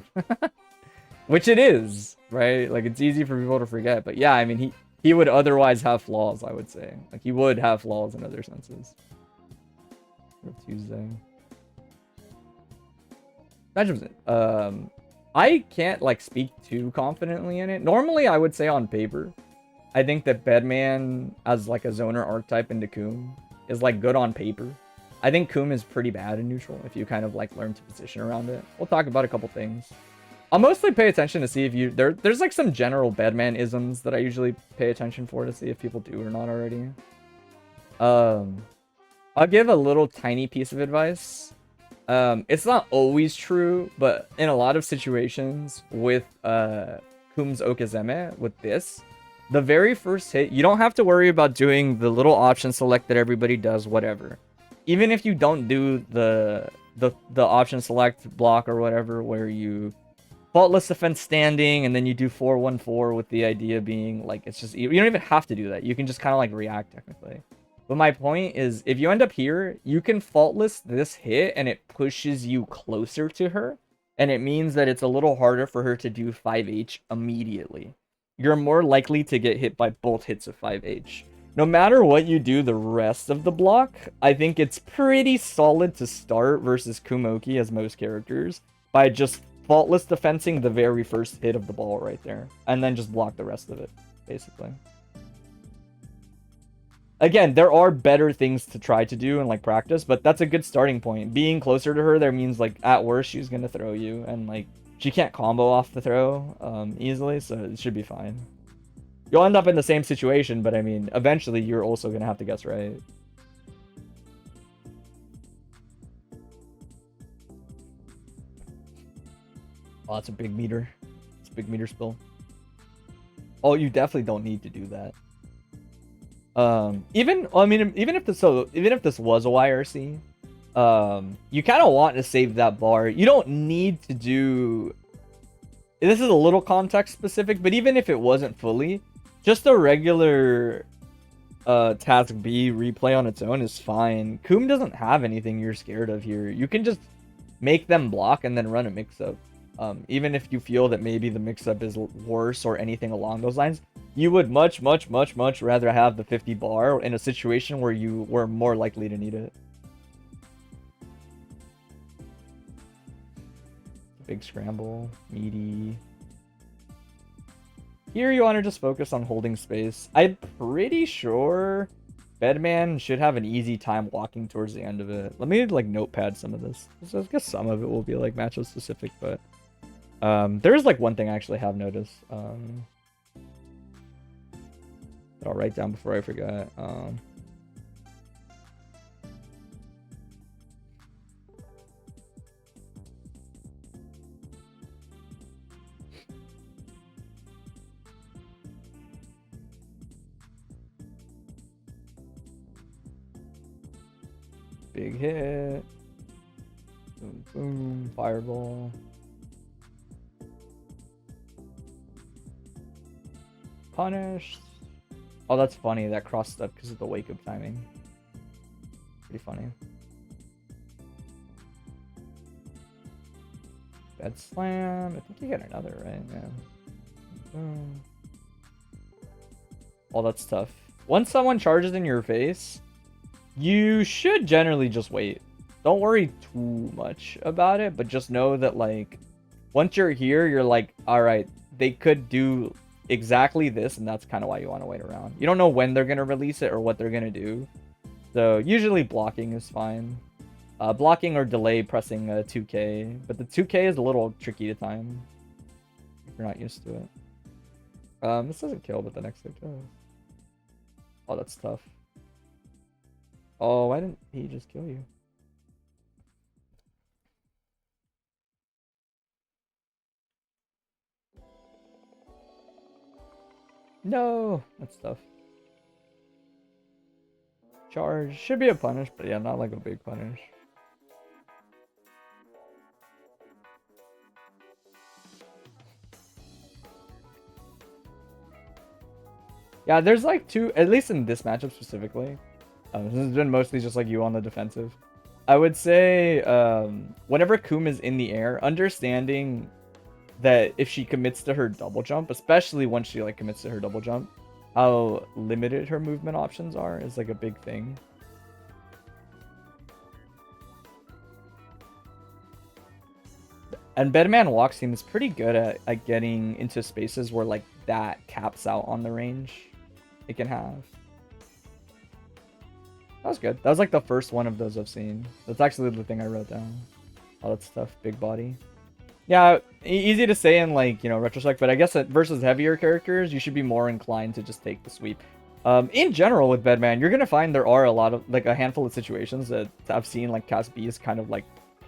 Which it is, right? Like, it's easy for people to forget. But yeah, I mean, he would otherwise have flaws, I would say. Like, he would have flaws in other senses. Tuesday. I can't, like, speak too confidently in it. Normally, I would say on paper, I think that Bedman as, like, a zoner archetype into Coom is, like, good on paper. I think Coom is pretty bad in neutral if you kind of, like, learn to position around it. We'll talk about a couple things. I'll mostly pay attention to see if you... There's, like, some general Bedman-isms that I usually pay attention for to see if people do or not already. I'll give a little tiny piece of advice. It's not always true, but in a lot of situations with Coom's Okazeme, with this, the very first hit, you don't have to worry about doing the little option select that everybody does, whatever. Even if you don't do the option select block or whatever, where you faultless defense standing and then you do 4-1-4 with the idea being like, it's just, you don't even have to do that. You can just kind of like react technically. But my point is, if you end up here, you can faultless this hit and it pushes you closer to her. And it means that it's a little harder for her to do 5H immediately. You're more likely to get hit by both hits of 5H. No matter what you do the rest of the block, I think it's pretty solid to start versus Kumoki as most characters by just faultless defensing the very first hit of the ball right there. And then just block the rest of it, basically. Again, there are better things to try to do and like practice, but that's a good starting point. Being closer to her there means like at worst she's gonna throw you, and like she can't combo off the throw easily, so it should be fine. You'll end up in the same situation, but I mean, eventually you're also gonna have to guess right. Oh, that's a big meter. It's a big meter spill. Oh, you definitely don't need to do that. Even if this was a YRC, you kind of want to save that bar. You don't need to do... This is a little context specific, but even if it wasn't fully, just a regular task B replay on its own is fine. Coom doesn't have anything you're scared of here. You can just make them block and then run a mix-up. Even if you feel that maybe the mix-up is worse or anything along those lines, you would much rather have the 50 bar in a situation where you were more likely to need it. Big scramble, meaty. Here you want to just focus on holding space. I'm pretty sure Bedman should have an easy time walking towards the end of it. Let me like notepad some of this. So I guess some of it will be like matchup specific, but there's like one thing I actually have noticed. That I'll write down before I forget. Big hit. Boom, boom. Fireball. Punished. Oh, that's funny. That crossed up because of the wake up timing. Pretty funny. Bed slam. I think you get another, right? Yeah. Boom. Oh, that's tough. Once someone charges in your face, you should generally just wait. Don't worry too much about it, but just know that, like, once you're here, you're like, all right, they could do exactly this, and that's kind of why you want to wait around. You don't know when they're going to release it or what they're going to do. So usually blocking is fine. Blocking or delay pressing 2K, but the 2K is a little tricky to time if you're not used to it. This doesn't kill, but the next hit does. Oh, that's tough. Oh, why didn't he just kill you? No, that's tough. Charge should be a punish, but yeah, not like a big punish. Yeah, there's like two, at least in this matchup specifically. This has been mostly just like you on the defensive. I would say whenever Coom is in the air, understanding that if she commits to her double jump, especially once she like commits to her double jump, how limited her movement options are is like a big thing. And Bedman walk seems pretty good at getting into spaces where like that caps out on the range it can have. That was good. That was like the first one of those I've seen. That's actually the thing I wrote down. Oh, that's tough. Big body. Yeah, easy to say in like, you know, retrospect, but I guess that versus heavier characters, you should be more inclined to just take the sweep. In general with Bedman, you're going to find there are a lot of, like a handful of situations that I've seen like Cast B is kind of like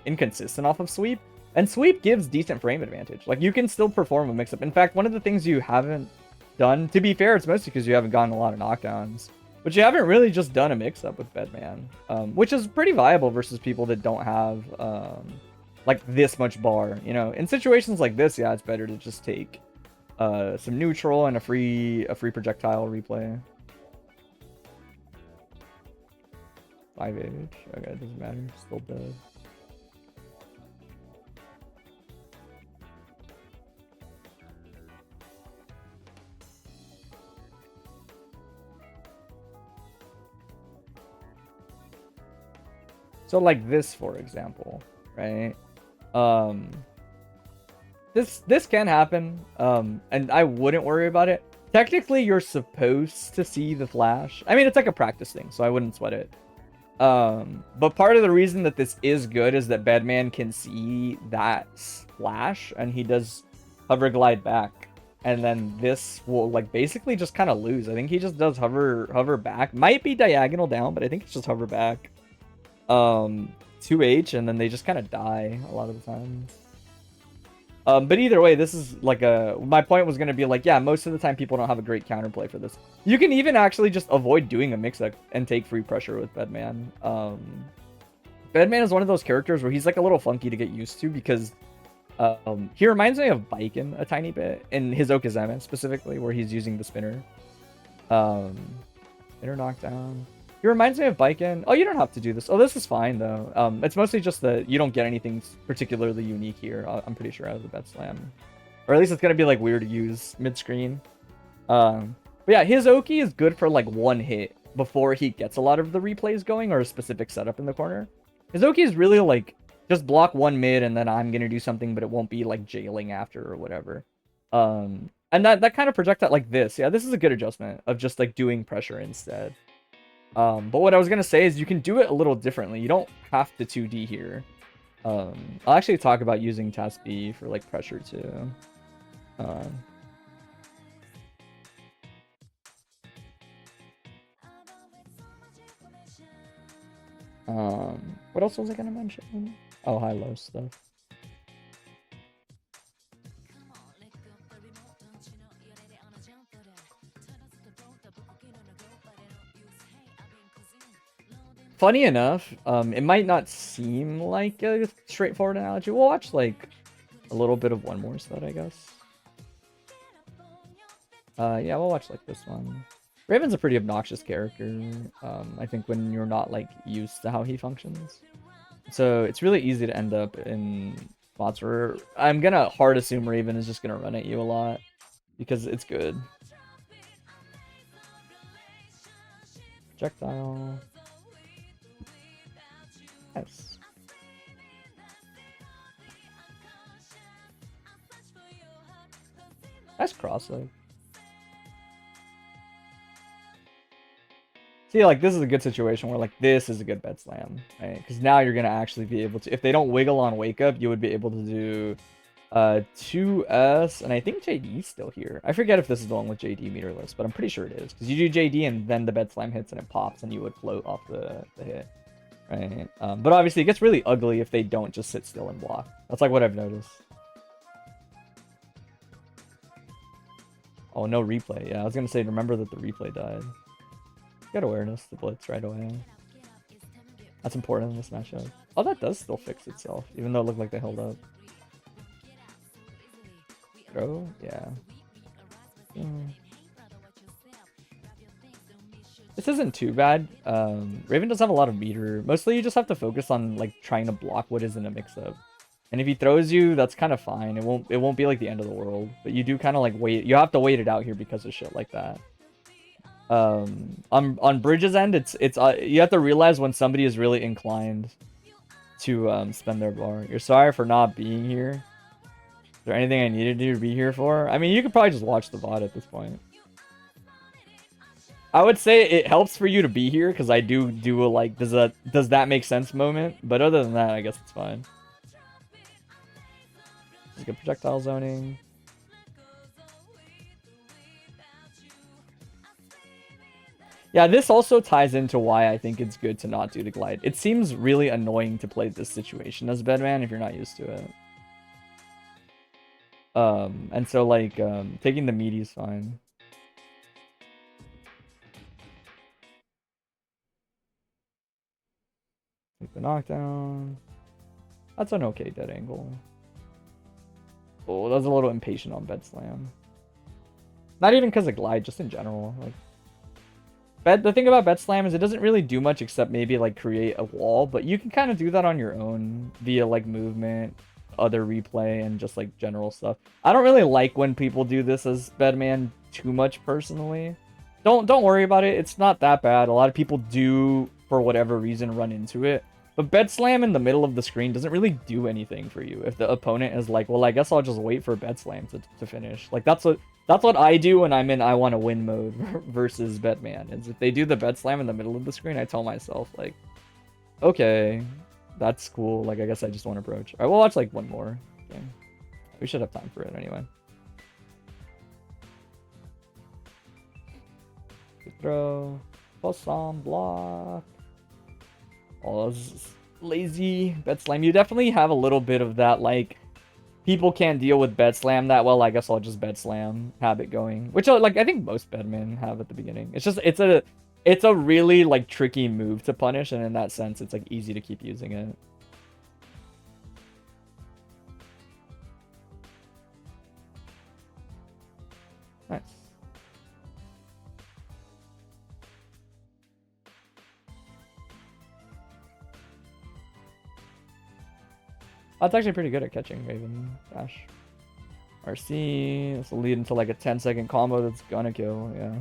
inconsistent off of sweep. And sweep gives decent frame advantage. Like you can still perform a mix-up. In fact, one of the things you haven't done, to be fair, it's mostly because you haven't gotten a lot of knockdowns. But you haven't really just done a mix-up with Bedman, which is pretty viable versus people that don't have like this much bar. You know, in situations like this, yeah, it's better to just take some neutral and a free projectile replay. 5H. Okay, it doesn't matter. Still dead. So like this, for example, right? This can happen, and I wouldn't worry about it. Technically, you're supposed to see the flash. I mean, it's like a practice thing, so I wouldn't sweat it. But part of the reason that this is good is that Bedman can see that flash, and he does hover glide back. And then this will like basically just kind of lose. I think he just does hover back. Might be diagonal down, but I think it's just hover back. 2H, and then they just kind of die a lot of the times. But either way, this is like my point was going to be like, yeah, most of the time people don't have a great counterplay for this. You can even actually just avoid doing a mix-up and take free pressure with Bedman. Bedman is one of those characters where he's like a little funky to get used to because he reminds me of Baiken a tiny bit in his Okazeme specifically, where he's using the spinner. Inner knockdown. He reminds me of Biken. Oh, you don't have to do this. Oh, this is fine, though. It's mostly just that you don't get anything particularly unique here, I'm pretty sure, out of the Bed Slam. Or at least it's going to be, like, weird to use mid-screen. But yeah, his Oki is good for, like, one hit before he gets a lot of the replays going or a specific setup in the corner. His Oki is really, like, just block one mid and then I'm going to do something, but it won't be, like, jailing after or whatever. And that kind of projectile like this. Yeah, this is a good adjustment of just, like, doing pressure instead. But what I was gonna say is you can do it a little differently. You don't have to 2D here. I'll actually talk about using task B for like pressure too. What else was I gonna mention? Oh, high-low stuff. Funny enough, it might not seem like a straightforward analogy. We'll watch like a little bit of one more set, I guess. Yeah, we'll watch like this one. Raven's a pretty obnoxious character, I think, when you're not like used to how he functions. So it's really easy to end up in spots where I'm gonna hard assume Raven is just gonna run at you a lot because it's good. Projectile. Nice. Nice cross-leg. See, like, this is a good situation where, like, this is a good bed slam, right? Because now you're going to actually be able to... If they don't wiggle on wake up, you would be able to do 2S, and I think JD's still here. I forget if this is the one with JD meterless, but I'm pretty sure it is. Because you do JD, and then the bed slam hits, and it pops, and you would float off the hit. Right, but obviously it gets really ugly if they don't just sit still and block. That's like what I've noticed. Oh, no replay. Yeah, I was gonna say, remember that the replay died. Got awareness, the blitz right away. That's important in this matchup. Oh, that does still fix itself, even though it looked like they held up. Throw? Yeah. This isn't too bad. Raven does have a lot of meter. Mostly you just have to focus on like trying to block what is in a mix-up. And if he throws you, that's kind of fine. It won't be like the end of the world. But you do kind of like wait. You have to wait it out here because of shit like that. On Bridge's end, it's you have to realize when somebody is really inclined to spend their bar. You're sorry for not being here. Is there anything I needed you to be here for? I mean, you could probably just watch the VOD at this point. I would say it helps for you to be here because I do a like does that make sense moment, but other than that, I guess it's fine. Just good projectile zoning. Yeah, this also ties into why I think it's good to not do the glide. It seems really annoying to play this situation as Bedman if you're not used to it. And so like taking the meaty is fine. Take the knockdown. That's an okay dead angle. Oh, that was a little impatient on bed slam. Not even because of glide, just in general. Like the thing about bed slam is it doesn't really do much except maybe like create a wall, but you can kind of do that on your own via like movement, other replay, and just like general stuff. I don't really like when people do this as Bedman too much personally. Don't worry about it. It's not that bad. A lot of people do, for whatever reason, run into it. But bed slam in the middle of the screen doesn't really do anything for you if the opponent is like, well, I guess I'll just wait for bed slam to finish. Like that's what I do when I'm in I want to win mode versus Bedman. Is if they do the bed slam in the middle of the screen, I tell myself like, okay, that's cool. Like I guess I just want to broach. All right, we'll watch like one more. Okay. We should have time for it anyway. Good throw. Plus on block. Oh, this is lazy bed slam. You definitely have a little bit of that, like, people can't deal with bed slam that well. I guess I'll just bed slam habit going, which like I think most bedmen have at the beginning. It's just it's a really like tricky move to punish, and in that sense, it's like easy to keep using it. Nice. Oh, it's actually pretty good at catching Raven Dash. RC, this will lead into like a 10-second combo that's gonna kill, yeah.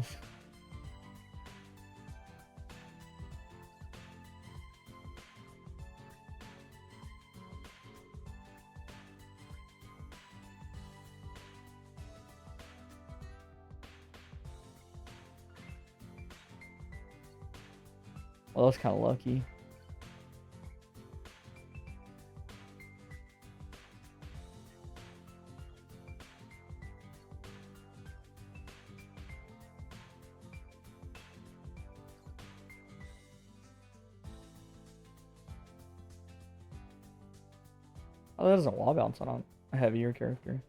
Well, that's kind of lucky. Oh, that doesn't wall bounce on a heavier character.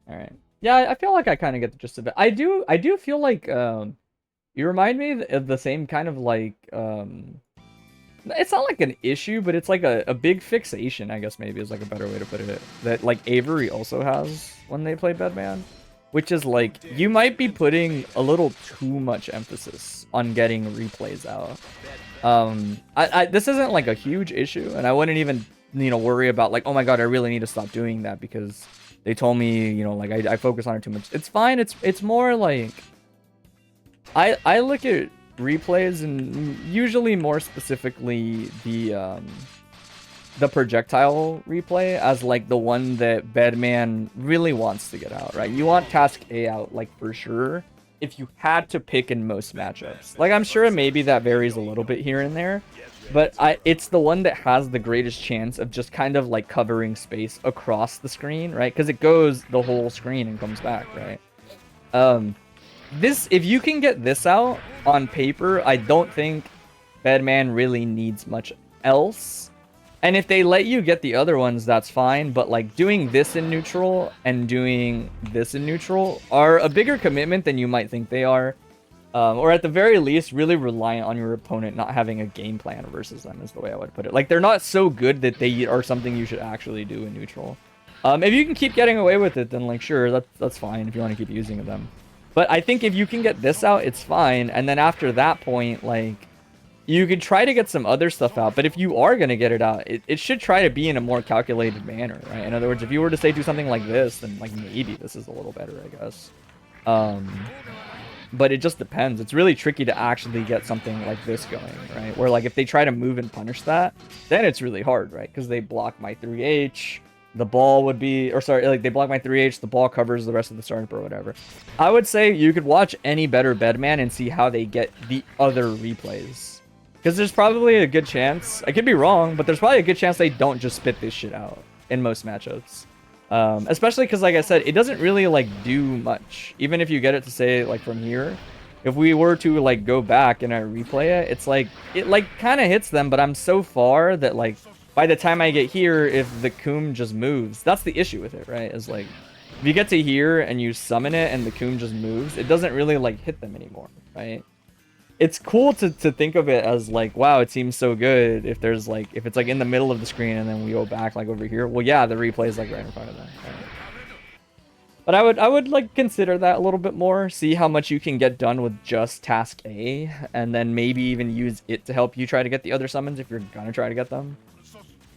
All right. Yeah, I feel like I kind of get the gist of it. I do feel like you remind me of the same kind of like it's not like an issue, but it's like a big fixation, I guess maybe is like a better way to put it. That like Avery also has when they play Bedman, which is like you might be putting a little too much emphasis on getting replays out. This isn't like a huge issue, and I wouldn't even worry about like, oh my god, I really need to stop doing that because they told me, like I focus on it too much. It's fine. It's more like I look at replays and usually more specifically the projectile replay as like the one that Bedman really wants to get out, right? You want task A out like for sure if you had to pick in most matchups. Like I'm sure maybe that varies a little bit here and there, but it's the one that has the greatest chance of just kind of like covering space across the screen, right? Because it goes the whole screen and comes back, right? If you can get this out on paper, I don't think Bedman really needs much else. And if they let you get the other ones, that's fine. But like doing this in neutral and doing this in neutral are a bigger commitment than you might think they are. Or at the very least, really reliant on your opponent not having a game plan versus them is the way I would put it. Like they're not so good that they are something you should actually do in neutral. If you can keep getting away with it, then like sure, that's fine if you want to keep using them. But I think if you can get this out, it's fine. And then after that point, like, you could try to get some other stuff out. But if you are going to get it out, it should try to be in a more calculated manner, right? In other words, if you were to say do something like this, then like maybe this is a little better, I guess. But it just depends. It's really tricky to actually get something like this going, right? Where like if they try to move and punish that, then it's really hard, right? Because they block my 3H. The ball would be, or sorry, like they block my 3H, the ball covers the rest of the startup or whatever. I would say you could watch any better Bedman and see how they get the other replays. Because there's probably a good chance, I could be wrong, but there's probably a good chance they don't just spit this shit out in most matchups. Especially because, like I said, it doesn't really like do much. Even if you get it to say like from here, if we were to like go back and I replay it, it's like, it like kind of hits them, but I'm so far that like, by the time I get here, if the Coom just moves, that's the issue with it, right? Is like, if you get to here and you summon it and the Coom just moves, it doesn't really like hit them anymore, right? It's cool to think of it as like, wow, it seems so good if there's like, if it's like in the middle of the screen and then we go back like over here. Well, yeah, the replay is like right in front of them. Right? But I would like consider that a little bit more, see how much you can get done with just task A, and then maybe even use it to help you try to get the other summons if you're gonna try to get them.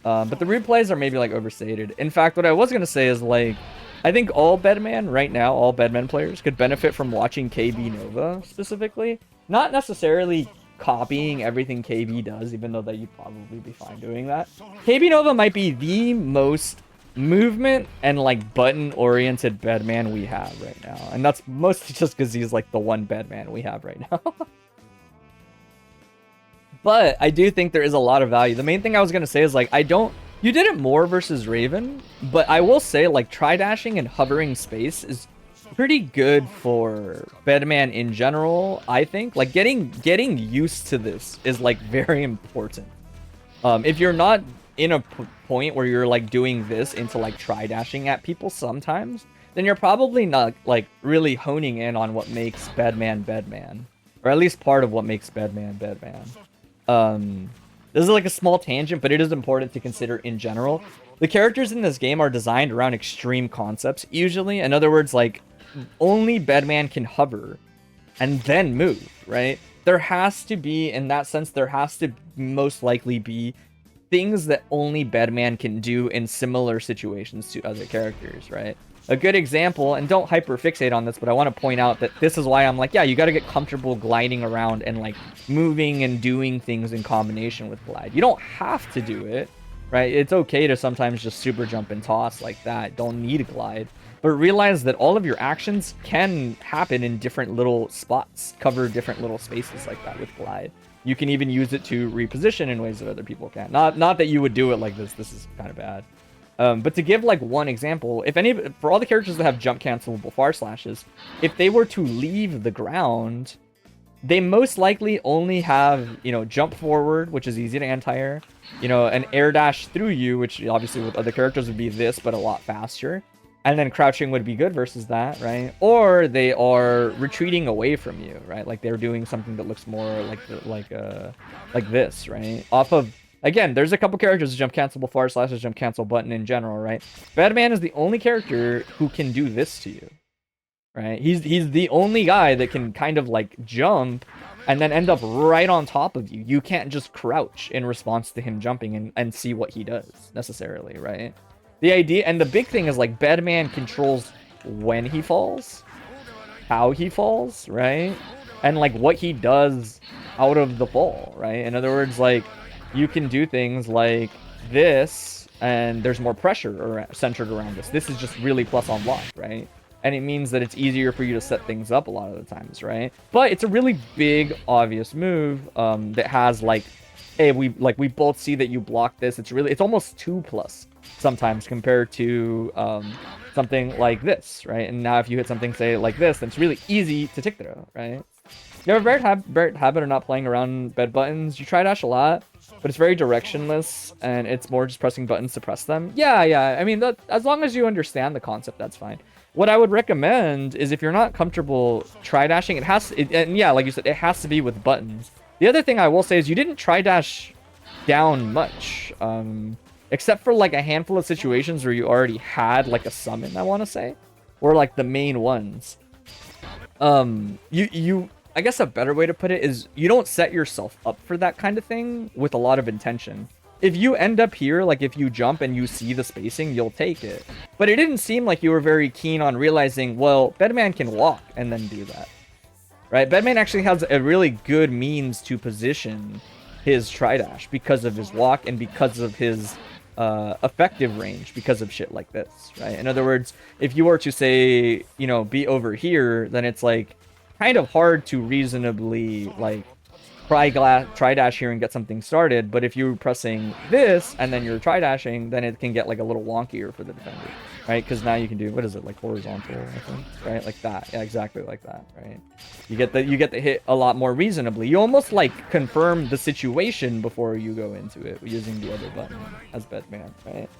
But the replays are maybe like overstated. In fact, what I was going to say is like, I think all Bedman right now, all Bedman players could benefit from watching KB Nova specifically. Not necessarily copying everything KB does, even though that you'd probably be fine doing that. KB Nova might be the most movement and like button oriented Bedman we have right now. And that's mostly just because he's like the one Bedman we have right now. But I do think there is a lot of value. The main thing I was going to say is like, you did it more versus Raven, but I will say like tri-dashing and hovering space is pretty good for Bedman in general, I think. Like getting used to this is like very important. If you're not in a point where you're like doing this into like tri-dashing at people sometimes, then you're probably not like really honing in on what makes Bedman Bedman. Or at least part of what makes Bedman Bedman. This is like a small tangent, but it is important to consider in general. The characters in this game are designed around extreme concepts, usually. In other words, like, only Bedman can hover and then move, right? There has to be, in that sense, there has to most likely be things that only Bedman can do in similar situations to other characters, right? A good example, and don't hyperfixate on this, but I want to point out that this is why I'm like, yeah, you got to get comfortable gliding around and like moving and doing things in combination with glide. You don't have to do it, right? It's okay to sometimes just super jump and toss like that. Don't need a glide. But realize that all of your actions can happen in different little spots, cover different little spaces like that with glide. You can even use it to reposition in ways that other people can't. Not that you would do it like this. This is kind of bad. But to give like one example, for all the characters that have jump cancelable far slashes, if they were to leave the ground, they most likely only have, you know, jump forward, which is easy to anti-air, you know, an air dash through you, which obviously with other characters would be this, but a lot faster. And then crouching would be good versus that, right? Or they are retreating away from you, right? Like they're doing something that looks more like this, right? Off of, again, there's a couple characters, jump cancelable far slashes, jump cancel button in general, right? Bedman is the only character who can do this to you, right? He's the only guy that can kind of like jump and then end up right on top of you. You can't just crouch in response to him jumping and see what he does necessarily, right? The idea, and the big thing is like Bedman controls when he falls, how he falls, right? And like what he does out of the fall, right? In other words, like you can do things like this and there's more pressure centered around this. This is just really plus on block, right? And it means that it's easier for you to set things up a lot of the times, right? But it's a really big, obvious move that has like, hey, we both see that you block this. It's almost 2+ sometimes compared to something like this, right? And now if you hit something, say, like this, then it's really easy to tick through, right? You have a very habit of not playing around bed buttons. You try dash a lot, but it's very directionless, and it's more just pressing buttons to press them. Yeah. I mean, as long as you understand the concept, that's fine. What I would recommend is if you're not comfortable try dashing, and yeah, like you said, it has to be with buttons. The other thing I will say is you didn't try dash down much, except for like a handful of situations where you already had like a summon, I want to say, or like the main ones. I guess a better way to put it is you don't set yourself up for that kind of thing with a lot of intention. If you end up here, like if you jump and you see the spacing, you'll take it. But it didn't seem like you were very keen on realizing, well, Bedman can walk and then do that, right? Bedman actually has a really good means to position his tri-dash because of his walk and because of his effective range, because of shit like this, right? In other words, if you were to say, you know, be over here, then it's like kind of hard to reasonably like try dash here and get something started. But if you're pressing this and then you're try dashing, then it can get like a little wonkier for the defender, right? Because now you can do, what is it, like horizontal, I think, right? Like that. Yeah, exactly like that, right? You get the hit a lot more reasonably. You almost like confirm the situation before you go into it using the other button as Bedman, right?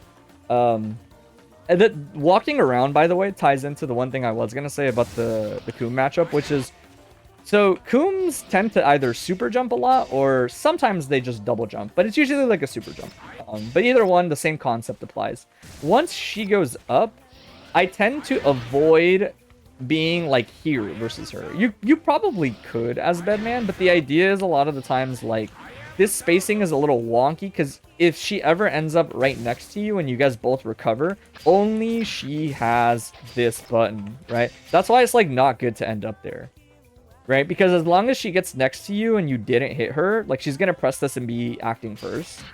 And that walking around, by the way, ties into the one thing I was gonna say about the Coom matchup, which is, so Cooms tend to either super jump a lot or sometimes they just double jump, but it's usually like a super jump. But either one, the same concept applies. Once she goes up, I tend to avoid being like here versus her. You probably could as Bedman, but the idea is a lot of the times like this spacing is a little wonky because if she ever ends up right next to you and you guys both recover, only she has this button, right? That's why it's like not good to end up there, right? Because as long as she gets next to you and you didn't hit her, like she's gonna press this and be acting first.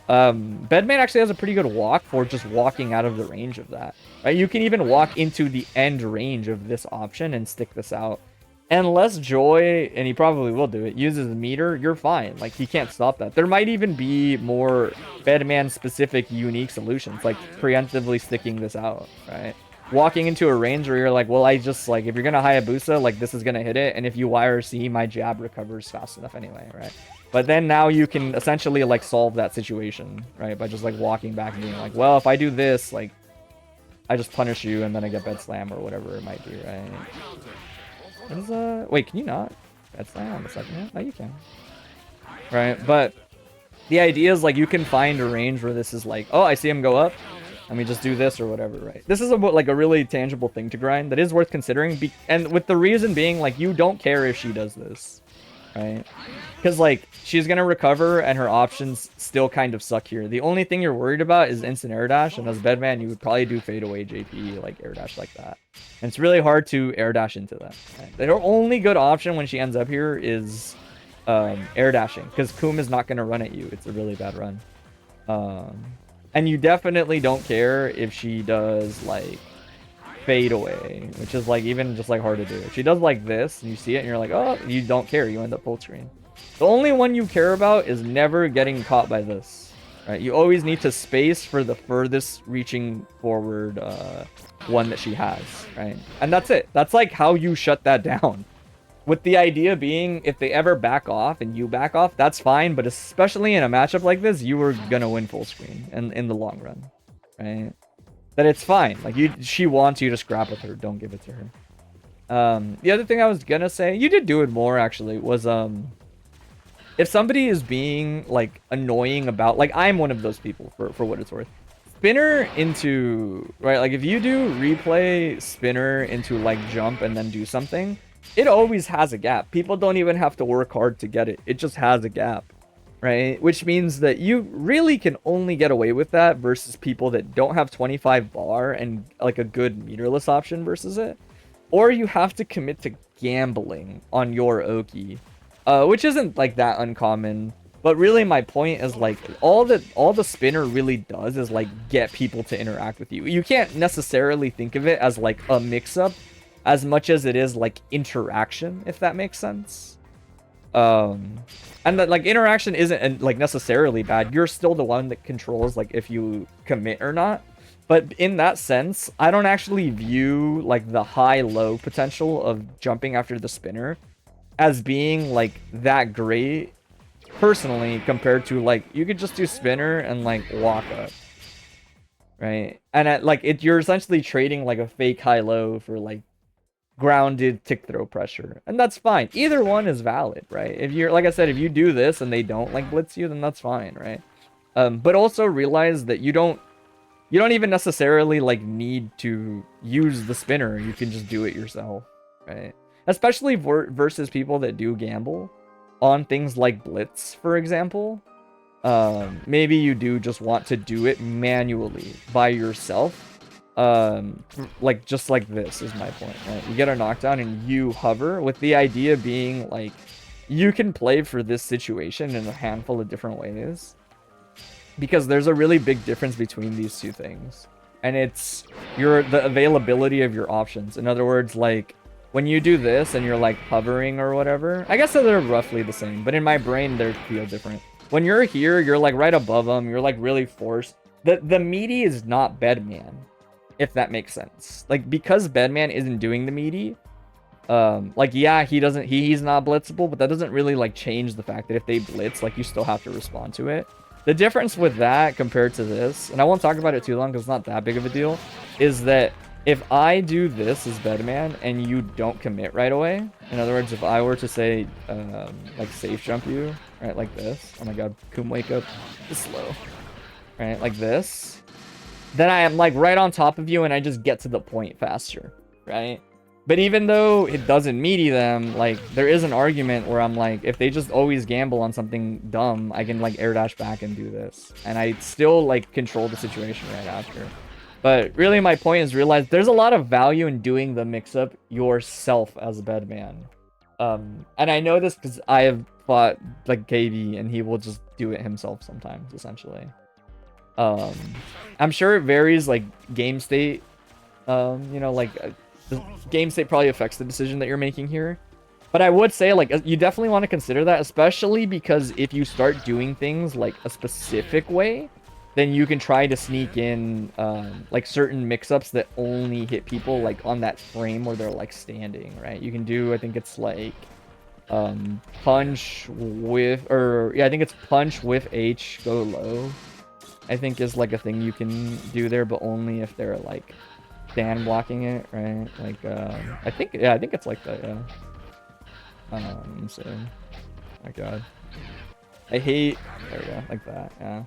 Bedman actually has a pretty good walk for just walking out of the range of that, right? You can even walk into the end range of this option and stick this out. Unless Joy, and he probably will do it, uses a meter, you're fine. Like, he can't stop that. There might even be more Bedman-specific unique solutions, like preemptively sticking this out, right? Walking into a range where you're like, well, I just, like, if you're going to Hayabusa, like, this is going to hit it, and if you YRC, my jab recovers fast enough anyway, right? But then now you can essentially, like, solve that situation, right? By just, like, walking back and being like, well, if I do this, like, I just punish you, and then I get bed slam or whatever it might be, right? What is, wait, can you not? That's not on the second hit? No, you can. Right, but the idea is, like, you can find a range where this is like, oh, I see him go up. Let me just do this or whatever, right? This is like a really tangible thing to grind that is worth considering. And with the reason being, like, you don't care if she does this. right? Because, like, she's going to recover, and her options still kind of suck here. The only thing you're worried about is instant air dash, and as Bedman, you would probably do fade away JP, like, air dash like that. And it's really hard to air dash into that. Right? The only good option when she ends up here is air dashing, because Koom is not going to run at you. It's a really bad run. And you definitely don't care if she does, like, fade away, which is, like, even just, like, hard to do. If she does, like, this, and you see it, and you're like, oh, you don't care. You end up full screen. The only one you care about is never getting caught by this, right? You always need to space for the furthest reaching forward one that she has, right? And that's it. That's, like, how you shut that down. With the idea being, if they ever back off and you back off, that's fine. But especially in a matchup like this, you were going to win full screen in the long run, right? That it's fine. Like, she wants you to scrap with her. Don't give it to her. The other thing I was going to say, you did do it more, actually, was... if somebody is being, like, annoying about... Like, I'm one of those people, for what it's worth. Spinner into... Right, like, if you do replay spinner into, like, jump and then do something... It always has a gap. People don't even have to work hard to get it. It just has a gap, right? Which means that you really can only get away with that versus people that don't have 25 bar and like a good meterless option versus it. Or you have to commit to gambling on your Oki, which isn't like that uncommon. But really my point is like all the spinner really does is like get people to interact with you. You can't necessarily think of it as like a mix-up as much as it is like interaction, if that makes sense. And that like interaction isn't like necessarily bad. You're still the one that controls like if you commit or not. But in that sense, I don't actually view like the high-low potential of jumping after the spinner as being like that great personally compared to like you could just do spinner and like walk up, right? And at like you're essentially trading like a fake high-low for like grounded tick throw pressure, and that's fine. Either one is valid, right? If you're like I said, if you do this and they don't like blitz you, then that's fine, right? But also realize that you don't even necessarily like need to use the spinner. You can just do it yourself, right? Especially versus people that do gamble on things like blitz, for example. Maybe you do just want to do it manually by yourself. Like just like this is my point, right? You get a knockdown and you hover, with the idea being like you can play for this situation in a handful of different ways, because there's a really big difference between these two things, and it's the availability of your options. In other words, like when you do this and you're like hovering or whatever, I guess that they're roughly the same, but in my brain they feel different. When you're here, you're like right above them, you're like really forced. The meaty is not Bedman, if that makes sense. Like, because Bedman isn't doing the meaty, like, yeah, he's not blitzable, but that doesn't really, like, change the fact that if they blitz, like, you still have to respond to it. The difference with that compared to this, and I won't talk about it too long because it's not that big of a deal, is that if I do this as Bedman and you don't commit right away, in other words, if I were to say, like, safe jump you, right, like this, oh my god, Koom, wake up, it's slow, right, like this, then I am like right on top of you and I just get to the point faster, right? But even though it doesn't meaty them, like there is an argument where I'm like, if they just always gamble on something dumb, I can like air dash back and do this, and I still like control the situation right after. But really my point is realize there's a lot of value in doing the mix-up yourself as a Bedman. And I know this because I have fought like KB and he will just do it himself sometimes, essentially. I'm sure it varies like game state. You know, like the game state probably affects the decision that you're making here. But I would say like you definitely want to consider that, especially because if you start doing things like a specific way, then you can try to sneak in like certain mix-ups that only hit people like on that frame where they're like standing, right? You can do, I think it's like punch with, or yeah, I think it's punch with H, go low, I think is like a thing you can do there, but only if they're like stand blocking it, right? Like I think it's like that, yeah. So my god, I hate, there we go, like that, yeah.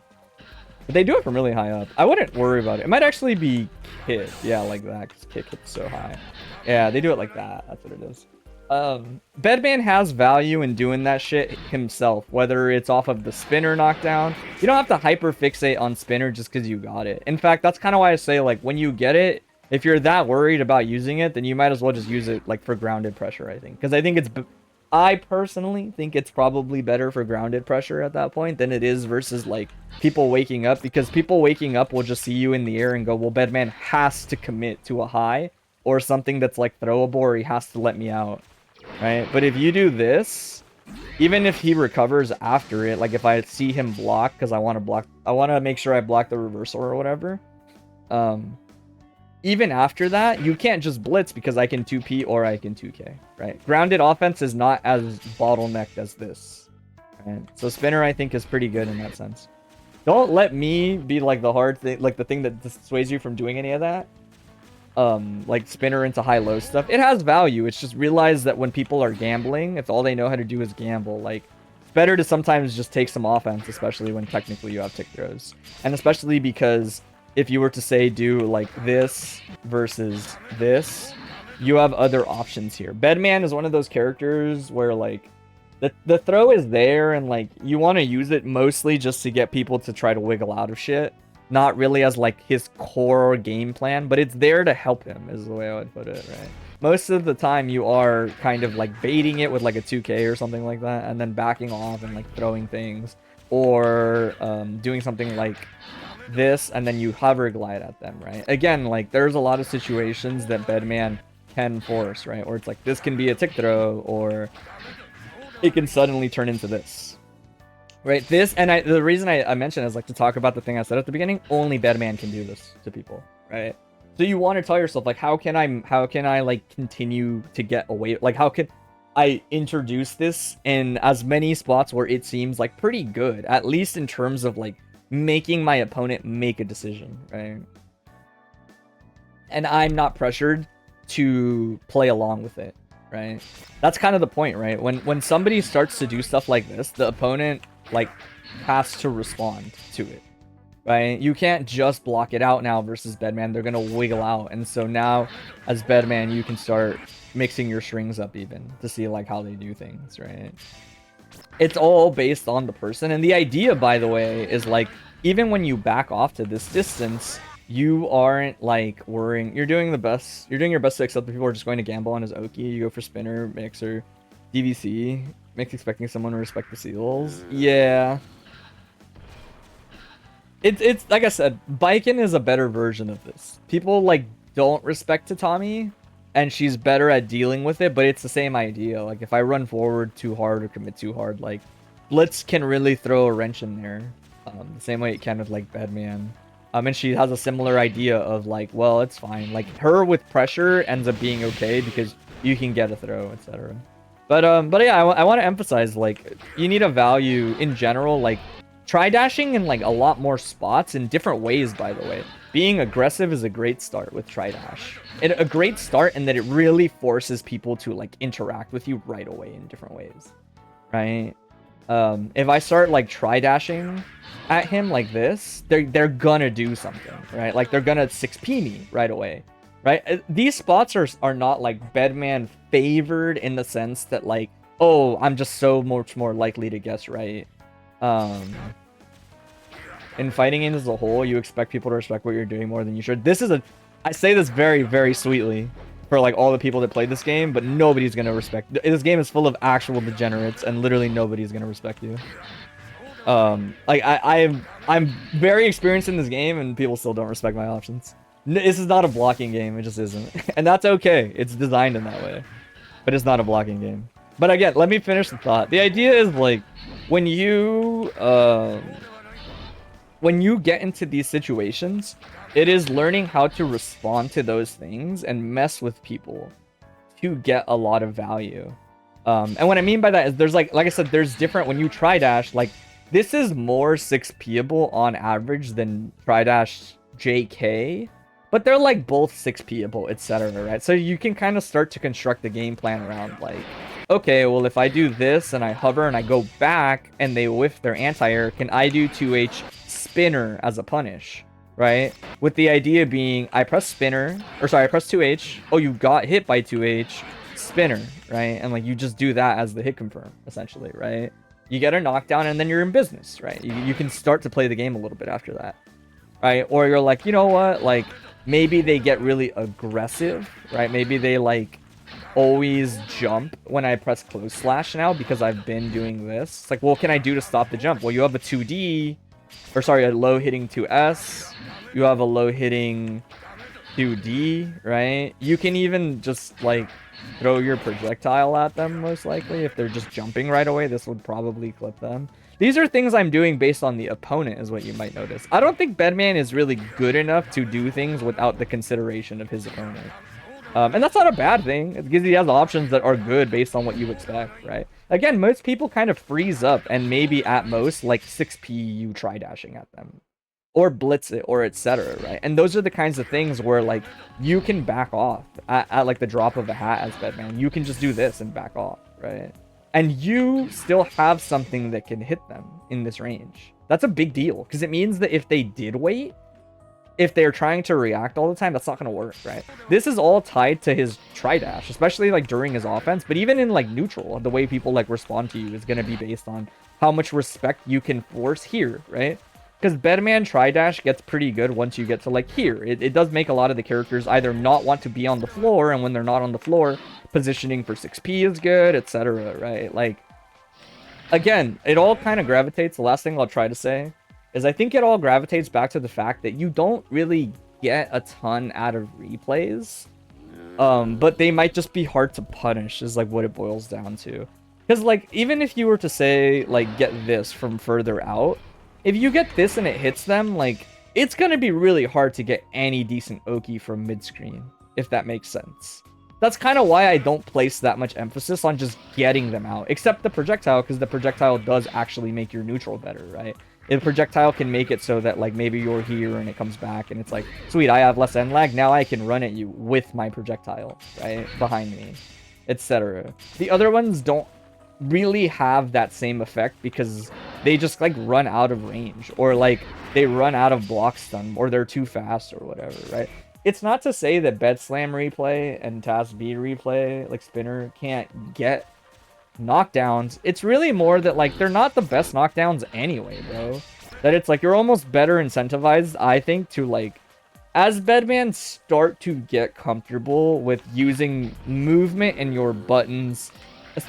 But they do it from really high up. I wouldn't worry about it. It might actually be kick, yeah, like that, because kick hits so high. Yeah, they do it like that. That's what it is. Bedman has value in doing that shit himself, whether it's off of the spinner knockdown. You don't have to hyper fixate on spinner just because you got it. In fact, that's kind of why I say, like, when you get it, if you're that worried about using it, then you might as well just use it, like, for grounded pressure, I think. Because I think I personally think it's probably better for grounded pressure at that point than it is versus, like, people waking up. Because people waking up will just see you in the air and go, well, Bedman has to commit to a high or something that's, like, throwable, or he has to let me out. Right? But if you do this, even if he recovers after it, like if I see him block, because I want to make sure I block the reversal or whatever, even after that, you can't just blitz because I can 2P or I can 2K, right? Grounded offense is not as bottlenecked as this, right? So spinner, I think, is pretty good in that sense. Don't let me be like the hard thing, like the thing that dissuades you from doing any of that. Like spinner into high-low stuff. It has value. It's just realize that when people are gambling, if all they know how to do is gamble, like, it's better to sometimes just take some offense, especially when technically you have tick throws. And especially because if you were to say do like this versus this, you have other options here. Bedman is one of those characters where like the throw is there and like you want to use it mostly just to get people to try to wiggle out of shit. Not really as like his core game plan, but it's there to help him is the way I would put it, right? Most of the time you are kind of like baiting it with like a 2K or something like that and then backing off and like throwing things or doing something like this and then you hover glide at them, right? Again, like there's a lot of situations that Bedman can force, right? Or it's like this can be a tick throw or it can suddenly turn into this. Right, this, and the reason I mentioned is like to talk about the thing I said at the beginning. Only Bedman can do this to people, right? So you want to tell yourself like, how can I like continue to get away? Like, how can I introduce this in as many spots where it seems like pretty good, at least in terms of like making my opponent make a decision, right? And I'm not pressured to play along with it, right? That's kind of the point, right? When somebody starts to do stuff like this, the opponent like has to respond to it, right? You can't just block it out now versus Bedman. They're gonna wiggle out, and so now as Bedman you can start mixing your strings up even to see like how they do things, right? It's all based on the person. And the idea, by the way, is like even when you back off to this distance, you aren't like worrying. You're doing your best to accept that people are just going to gamble on his Oki. You go for spinner, mixer, DVC. Makes expecting someone to respect the seals. Yeah. It's like I said, Baiken is a better version of this. People like don't respect Tatami, and she's better at dealing with it, but it's the same idea. Like if I run forward too hard or commit too hard, like Blitz can really throw a wrench in there. The same way it can with like Bedman. And she has a similar idea of like, well, it's fine. Like her with pressure ends up being okay because you can get a throw, etc. But yeah, I want to emphasize, like, you need a value in general, like, try dashing in, like, a lot more spots in different ways, by the way. Being aggressive is a great start with try dash. A great start in that it really forces people to, like, interact with you right away in different ways, right? If I start, like, try dashing at him like this, they're gonna do something, right? Like, they're gonna 6P me right away. Right? These spots are not like Bedman favored in the sense that like, oh, I'm just so much more likely to guess right. In fighting games as a whole, you expect people to respect what you're doing more than you should. I say this very, very sweetly for like all the people that played this game, but nobody's gonna respect. This game is full of actual degenerates, and literally nobody's gonna respect you. Like I'm very experienced in this game, and people still don't respect my options. This is not a blocking game, it just isn't. And that's okay, it's designed in that way. But it's not a blocking game. But again, let me finish the thought. The idea is like, when you get into these situations, it is learning how to respond to those things and mess with people to get a lot of value. And what I mean by that is there's like I said, there's different, when you try dash, like this is more 6P'able on average than try dash JK. But they're like both 6P'able, etc., right? So you can kind of start to construct the game plan around like, okay, well, if I do this and I hover and I go back and they whiff their anti-air, can I do 2H spinner as a punish, right? With the idea being I press spinner, or sorry, I press 2H. Oh, you got hit by 2H. spinner, right? And like you just do that as the hit confirm, essentially, right? You get a knockdown and then you're in business, right? You can start to play the game a little bit after that, right? Or you're like, you know what? Like maybe they get really aggressive, right? Maybe they like always jump when I press close slash now because I've been doing this. It's like, well, what can I do to stop the jump? Well, you have a 2D, or sorry, a low hitting 2S. You have a low hitting 2D, right? You can even just like throw your projectile at them, most likely. If they're just jumping right away, this would probably clip them. These are things I'm doing based on the opponent, is what you might notice. I don't think Bedman is really good enough to do things without the consideration of his opponent. And that's not a bad thing, because he has options that are good based on what you expect, right? Again, most people kind of freeze up and maybe at most like 6p you try dashing at them. Or blitz it, or etc., right? And those are the kinds of things where like you can back off at like the drop of a hat as Bedman. You can just do this and back off, right? And you still have something that can hit them in this range. That's a big deal, because it means that if they did wait, if they're trying to react all the time, that's not going to work, right? This is all tied to his tri-dash, especially like during his offense, but even in like neutral, the way people like respond to you is going to be based on how much respect you can force here, right? Because Bedman tri-dash gets pretty good once you get to like here. It does make a lot of the characters either not want to be on the floor, and when they're not on the floor, positioning for 6p is good, etc., right? Like, again, it all kind of gravitates. The last thing I'll try to say is I think it all gravitates back to the fact that you don't really get a ton out of replays. But they might just be hard to punish, is like what it boils down to. Because like, even if you were to say, like, get this from further out, if you get this and it hits them, like, it's going to be really hard to get any decent Oki from mid-screen, if that makes sense. That's kind of why I don't place that much emphasis on just getting them out, except the projectile, because the projectile does actually make your neutral better, right? The projectile can make it so that, like, maybe you're here and it comes back and it's like, sweet, I have less end lag, now I can run at you with my projectile, right, behind me, etc. The other ones don't really have that same effect because they just like run out of range, or like they run out of block stun, or they're too fast or whatever, right? It's not to say that bed slam replay and task B replay, like spinner, can't get knockdowns. It's really more that like they're not the best knockdowns anyway, bro. That it's like you're almost better incentivized, I think, to like, as Bedman, start to get comfortable with using movement and your buttons,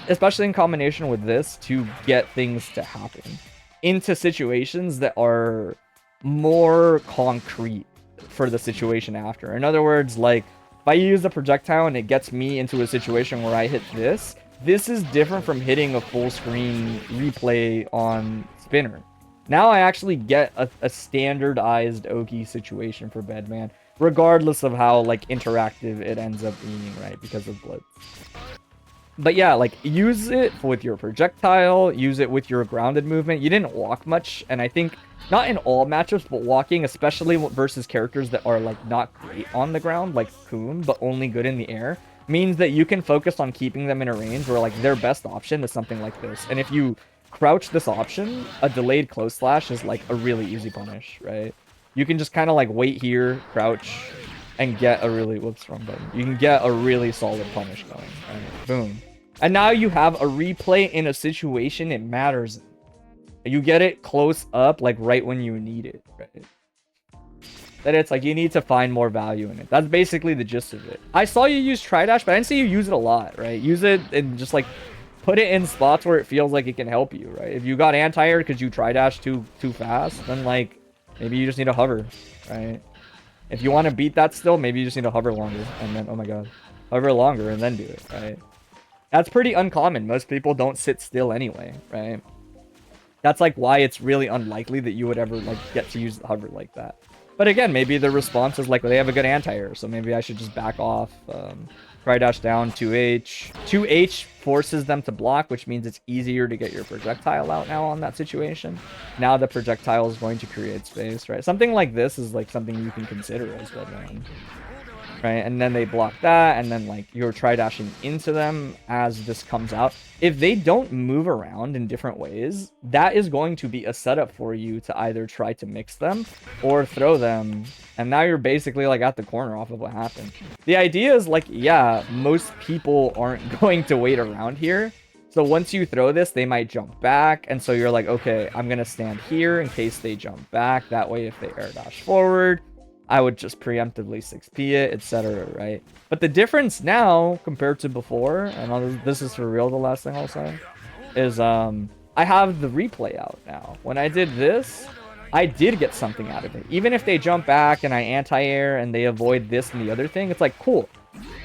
especially in combination with this, to get things to happen into situations that are more concrete for the situation after. In other words, like, if I use the projectile and it gets me into a situation where I hit this is different from hitting a full screen replay on spinner. Now I actually get a standardized Oki situation for Bedman, regardless of how like interactive it ends up being, right, because of blitz. But yeah, like, use it with your projectile, use it with your grounded movement. You didn't walk much, and I think, not in all matchups, but walking, especially versus characters that are, like, not great on the ground, like Coon, but only good in the air, means that you can focus on keeping them in a range where, like, their best option is something like this. And if you crouch this option, a delayed close slash is, like, a really easy punish, right? You can just kind of, like, wait here, crouch, and get a really, whoops, wrong button. You can get a really solid punish going. Right? Boom. And now you have a replay in a situation it matters. You get it close up, like right when you need it, right? That it's like you need to find more value in it. That's basically the gist of it. I saw you use tri-dash, but I didn't see you use it a lot, right? Use it and just like put it in spots where it feels like it can help you, right? If you got anti-air because you tri-dash too fast, then like maybe you just need to hover, right? If you want to beat that still, maybe you just need to hover longer, and then, oh my god, hover longer and then do it, right? That's pretty uncommon. Most people don't sit still anyway, right? That's like why it's really unlikely that you would ever like get to use the hover like that. But again, maybe the response is like, well, they have a good anti-air, so maybe I should just back off, try dash down, 2H. 2H forces them to block, which means it's easier to get your projectile out now on that situation. Now the projectile is going to create space, right? Something like this is like something you can consider as Bedman. right? And then they block that, and then like you're try dashing into them as this comes out. If they don't move around in different ways, that is going to be a setup for you to either try to mix them or throw them. And now you're basically like at the corner off of what happened. The idea is like, yeah, most people aren't going to wait around here. So once you throw this, they might jump back. And so you're like, okay, I'm going to stand here in case they jump back. That way, if they air dash forward, I would just preemptively 6p it, etc., right? But the difference now compared to before, and this is for real the last thing I'll say, is I have the replay out now. When I did this, I did get something out of it. Even if they jump back and I anti-air and they avoid this and the other thing, it's like, cool,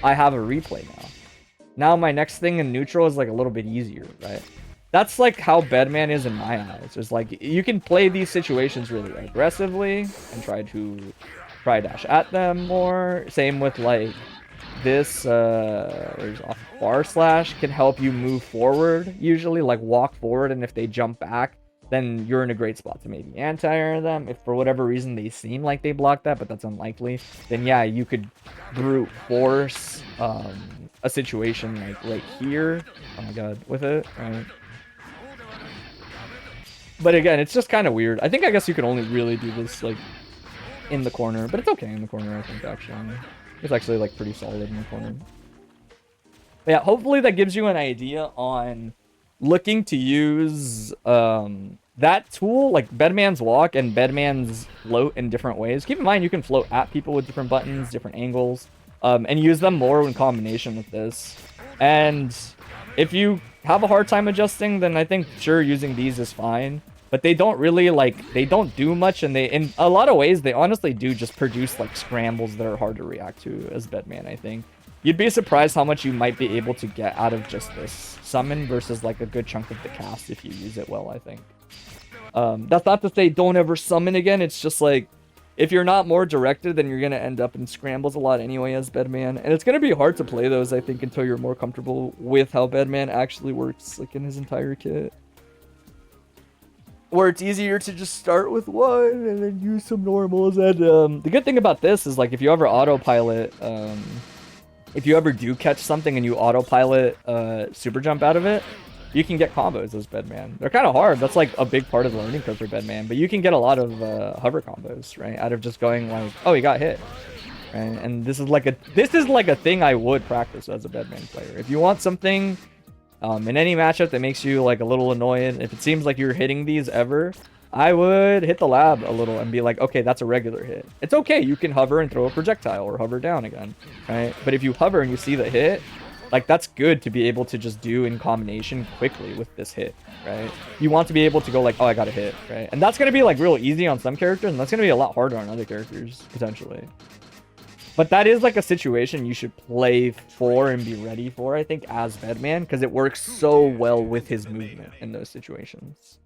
I have a replay now. Now my next thing in neutral is like a little bit easier, right? That's like how Bedman is in my eyes. It's like you can play these situations really aggressively and try dash at them more. Same with like this there's a bar slash can help you move forward, usually like walk forward, and if they jump back, then you're in a great spot to maybe anti-air them. If for whatever reason they seem like they block that, but that's unlikely, then yeah, you could brute force a situation like right here, oh my god, with it, right? But again, it's just kind of weird. I guess you can only really do this like in the corner, but it's okay in the corner. I think actually it's actually like pretty solid in the corner. But yeah, hopefully that gives you an idea on looking to use that tool, like Bedman's walk and Bedman's float, in different ways. Keep in mind you can float at people with different buttons, different angles, and use them more in combination with this. And if you have a hard time adjusting, then I think sure using these is fine. But they don't really like, they don't do much, and they, in a lot of ways, they honestly do just produce like scrambles that are hard to react to as Bedman, I think. You'd be surprised how much you might be able to get out of just this summon versus like a good chunk of the cast if you use it well, I think. That's not to say don't ever summon again, it's just like, if you're not more directed, then you're going to end up in scrambles a lot anyway as Bedman. And it's going to be hard to play those, I think, until you're more comfortable with how Bedman actually works, like in his entire kit. Where it's easier to just start with one and then use some normals. And the good thing about this is, like, if you ever autopilot, if you ever do catch something and you autopilot super jump out of it, you can get combos as Bedman. They're kind of hard. That's like a big part of the learning curve for Bedman. But you can get a lot of hover combos, right? Out of just going like, oh, he got hit. Right? And this is like a thing I would practice as a Bedman player. If you want something in any matchup that makes you like a little annoyed, if it seems like you're hitting these ever, I would hit the lab a little and be like, okay, that's a regular hit. It's okay. You can hover and throw a projectile or hover down again, right? But if you hover and you see the hit, like, that's good to be able to just do in combination quickly with this hit, right? You want to be able to go like, oh, I got a hit, right? And that's going to be like real easy on some characters, and that's going to be a lot harder on other characters, potentially. But that is like a situation you should play for and be ready for, I think, as Bedman, because it works so well with his movement in those situations.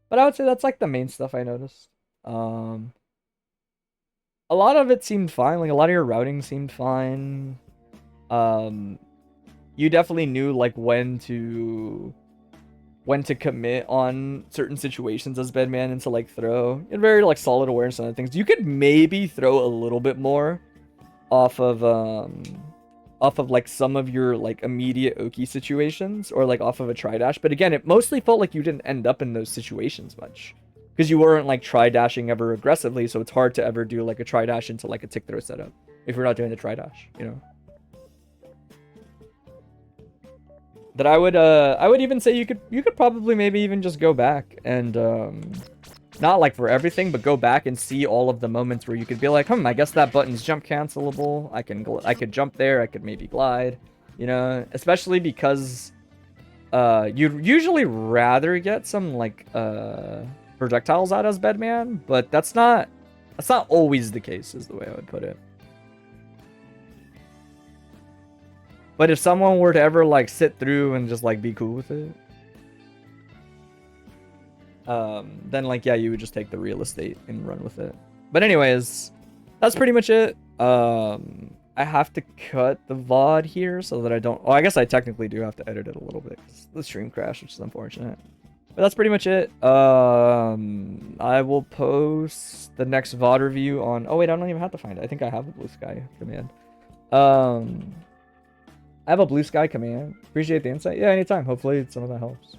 But I would say that's like the main stuff I noticed. A lot of it seemed fine. Like, a lot of your routing seemed fine. You definitely knew like when to commit on certain situations as Bedman and to like throw. You had very like solid awareness on other things. You could maybe throw a little bit more off of like some of your like immediate Oki situations, or like off of a tri-dash. But again, it mostly felt like you didn't end up in those situations much, because you weren't like tri-dashing ever aggressively, so it's hard to ever do like a tri-dash into like a tick throw setup if you're not doing the tri-dash, you know. That I would even say you could probably maybe even just go back and not like for everything, but go back and see all of the moments where you could be like, I guess that button's jump cancelable. I could jump there. I could maybe glide, you know, especially because you'd usually rather get some like projectiles out as Bedman, but that's not always the case, is the way I would put it. But if someone were to ever like sit through and just like be cool with it, then like, yeah, you would just take the real estate and run with it. But anyways, that's pretty much it. I have to cut the VOD here so that I don't, I guess I technically do have to edit it a little bit because the stream crashed, which is unfortunate. But that's pretty much it. I will post the next VOD review on... Oh, wait, I don't even have to find it. I think I have a blue sky command. I have a blue sky command. Appreciate the insight. Yeah, anytime. Hopefully some of that helps.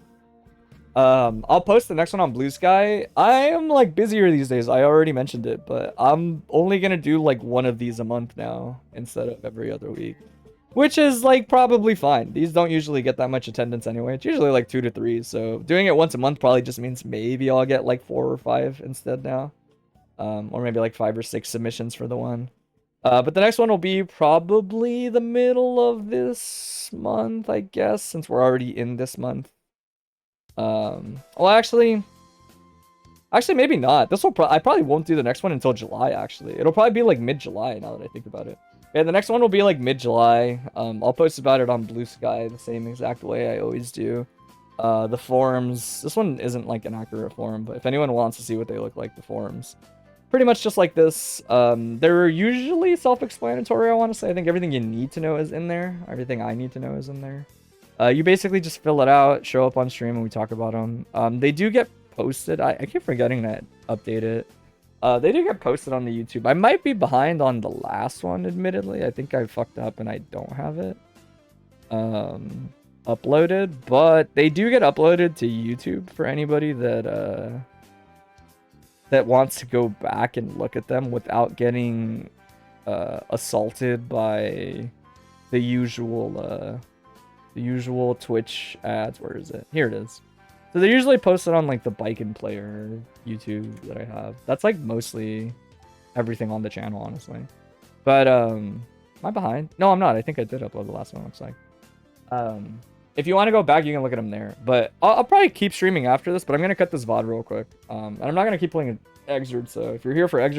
I'll post the next one on blue sky. I am, like, busier these days. I already mentioned it, but I'm only gonna do, like, one of these a month now instead of every other week. Which is, like, probably fine. These don't usually get that much attendance anyway. It's usually, like, 2 to 3. So doing it once a month probably just means maybe I'll get, like, 4 or 5 instead now. Or maybe, like, 5 or 6 submissions for the one. But the next one will be probably the middle of this month, I guess, since we're already in this month. Well, actually, maybe not. This will I probably won't do the next one until July, actually. It'll probably be, like, mid-July now that I think about it. Yeah, the next one will be like mid-July. I'll post about it on Blue Sky the same exact way I always do. The forums, this one isn't like an accurate forum, but if anyone wants to see what they look like, the forums, pretty much just like this. They're usually self-explanatory, I want to say. I think everything you need to know is in there. Everything I need to know is in there. You basically just fill it out, show up on stream, and we talk about them. They do get posted. I keep forgetting to update it. They do get posted on the YouTube. I might be behind on the last one, admittedly. I think I fucked up and I don't have it uploaded, but they do get uploaded to YouTube for anybody that that wants to go back and look at them without getting assaulted by the usual Twitch ads. Where is it? Here it is. So they're usually posted on, like, the Bike and Player YouTube that I have. That's, like, mostly everything on the channel, honestly. But, am I behind? No, I'm not. I think I did upload the last one, looks like. If you want to go back, you can look at them there. But I'll probably keep streaming after this, but I'm going to cut this VOD real quick. And I'm not going to keep playing Exerd, so if you're here for Exerd,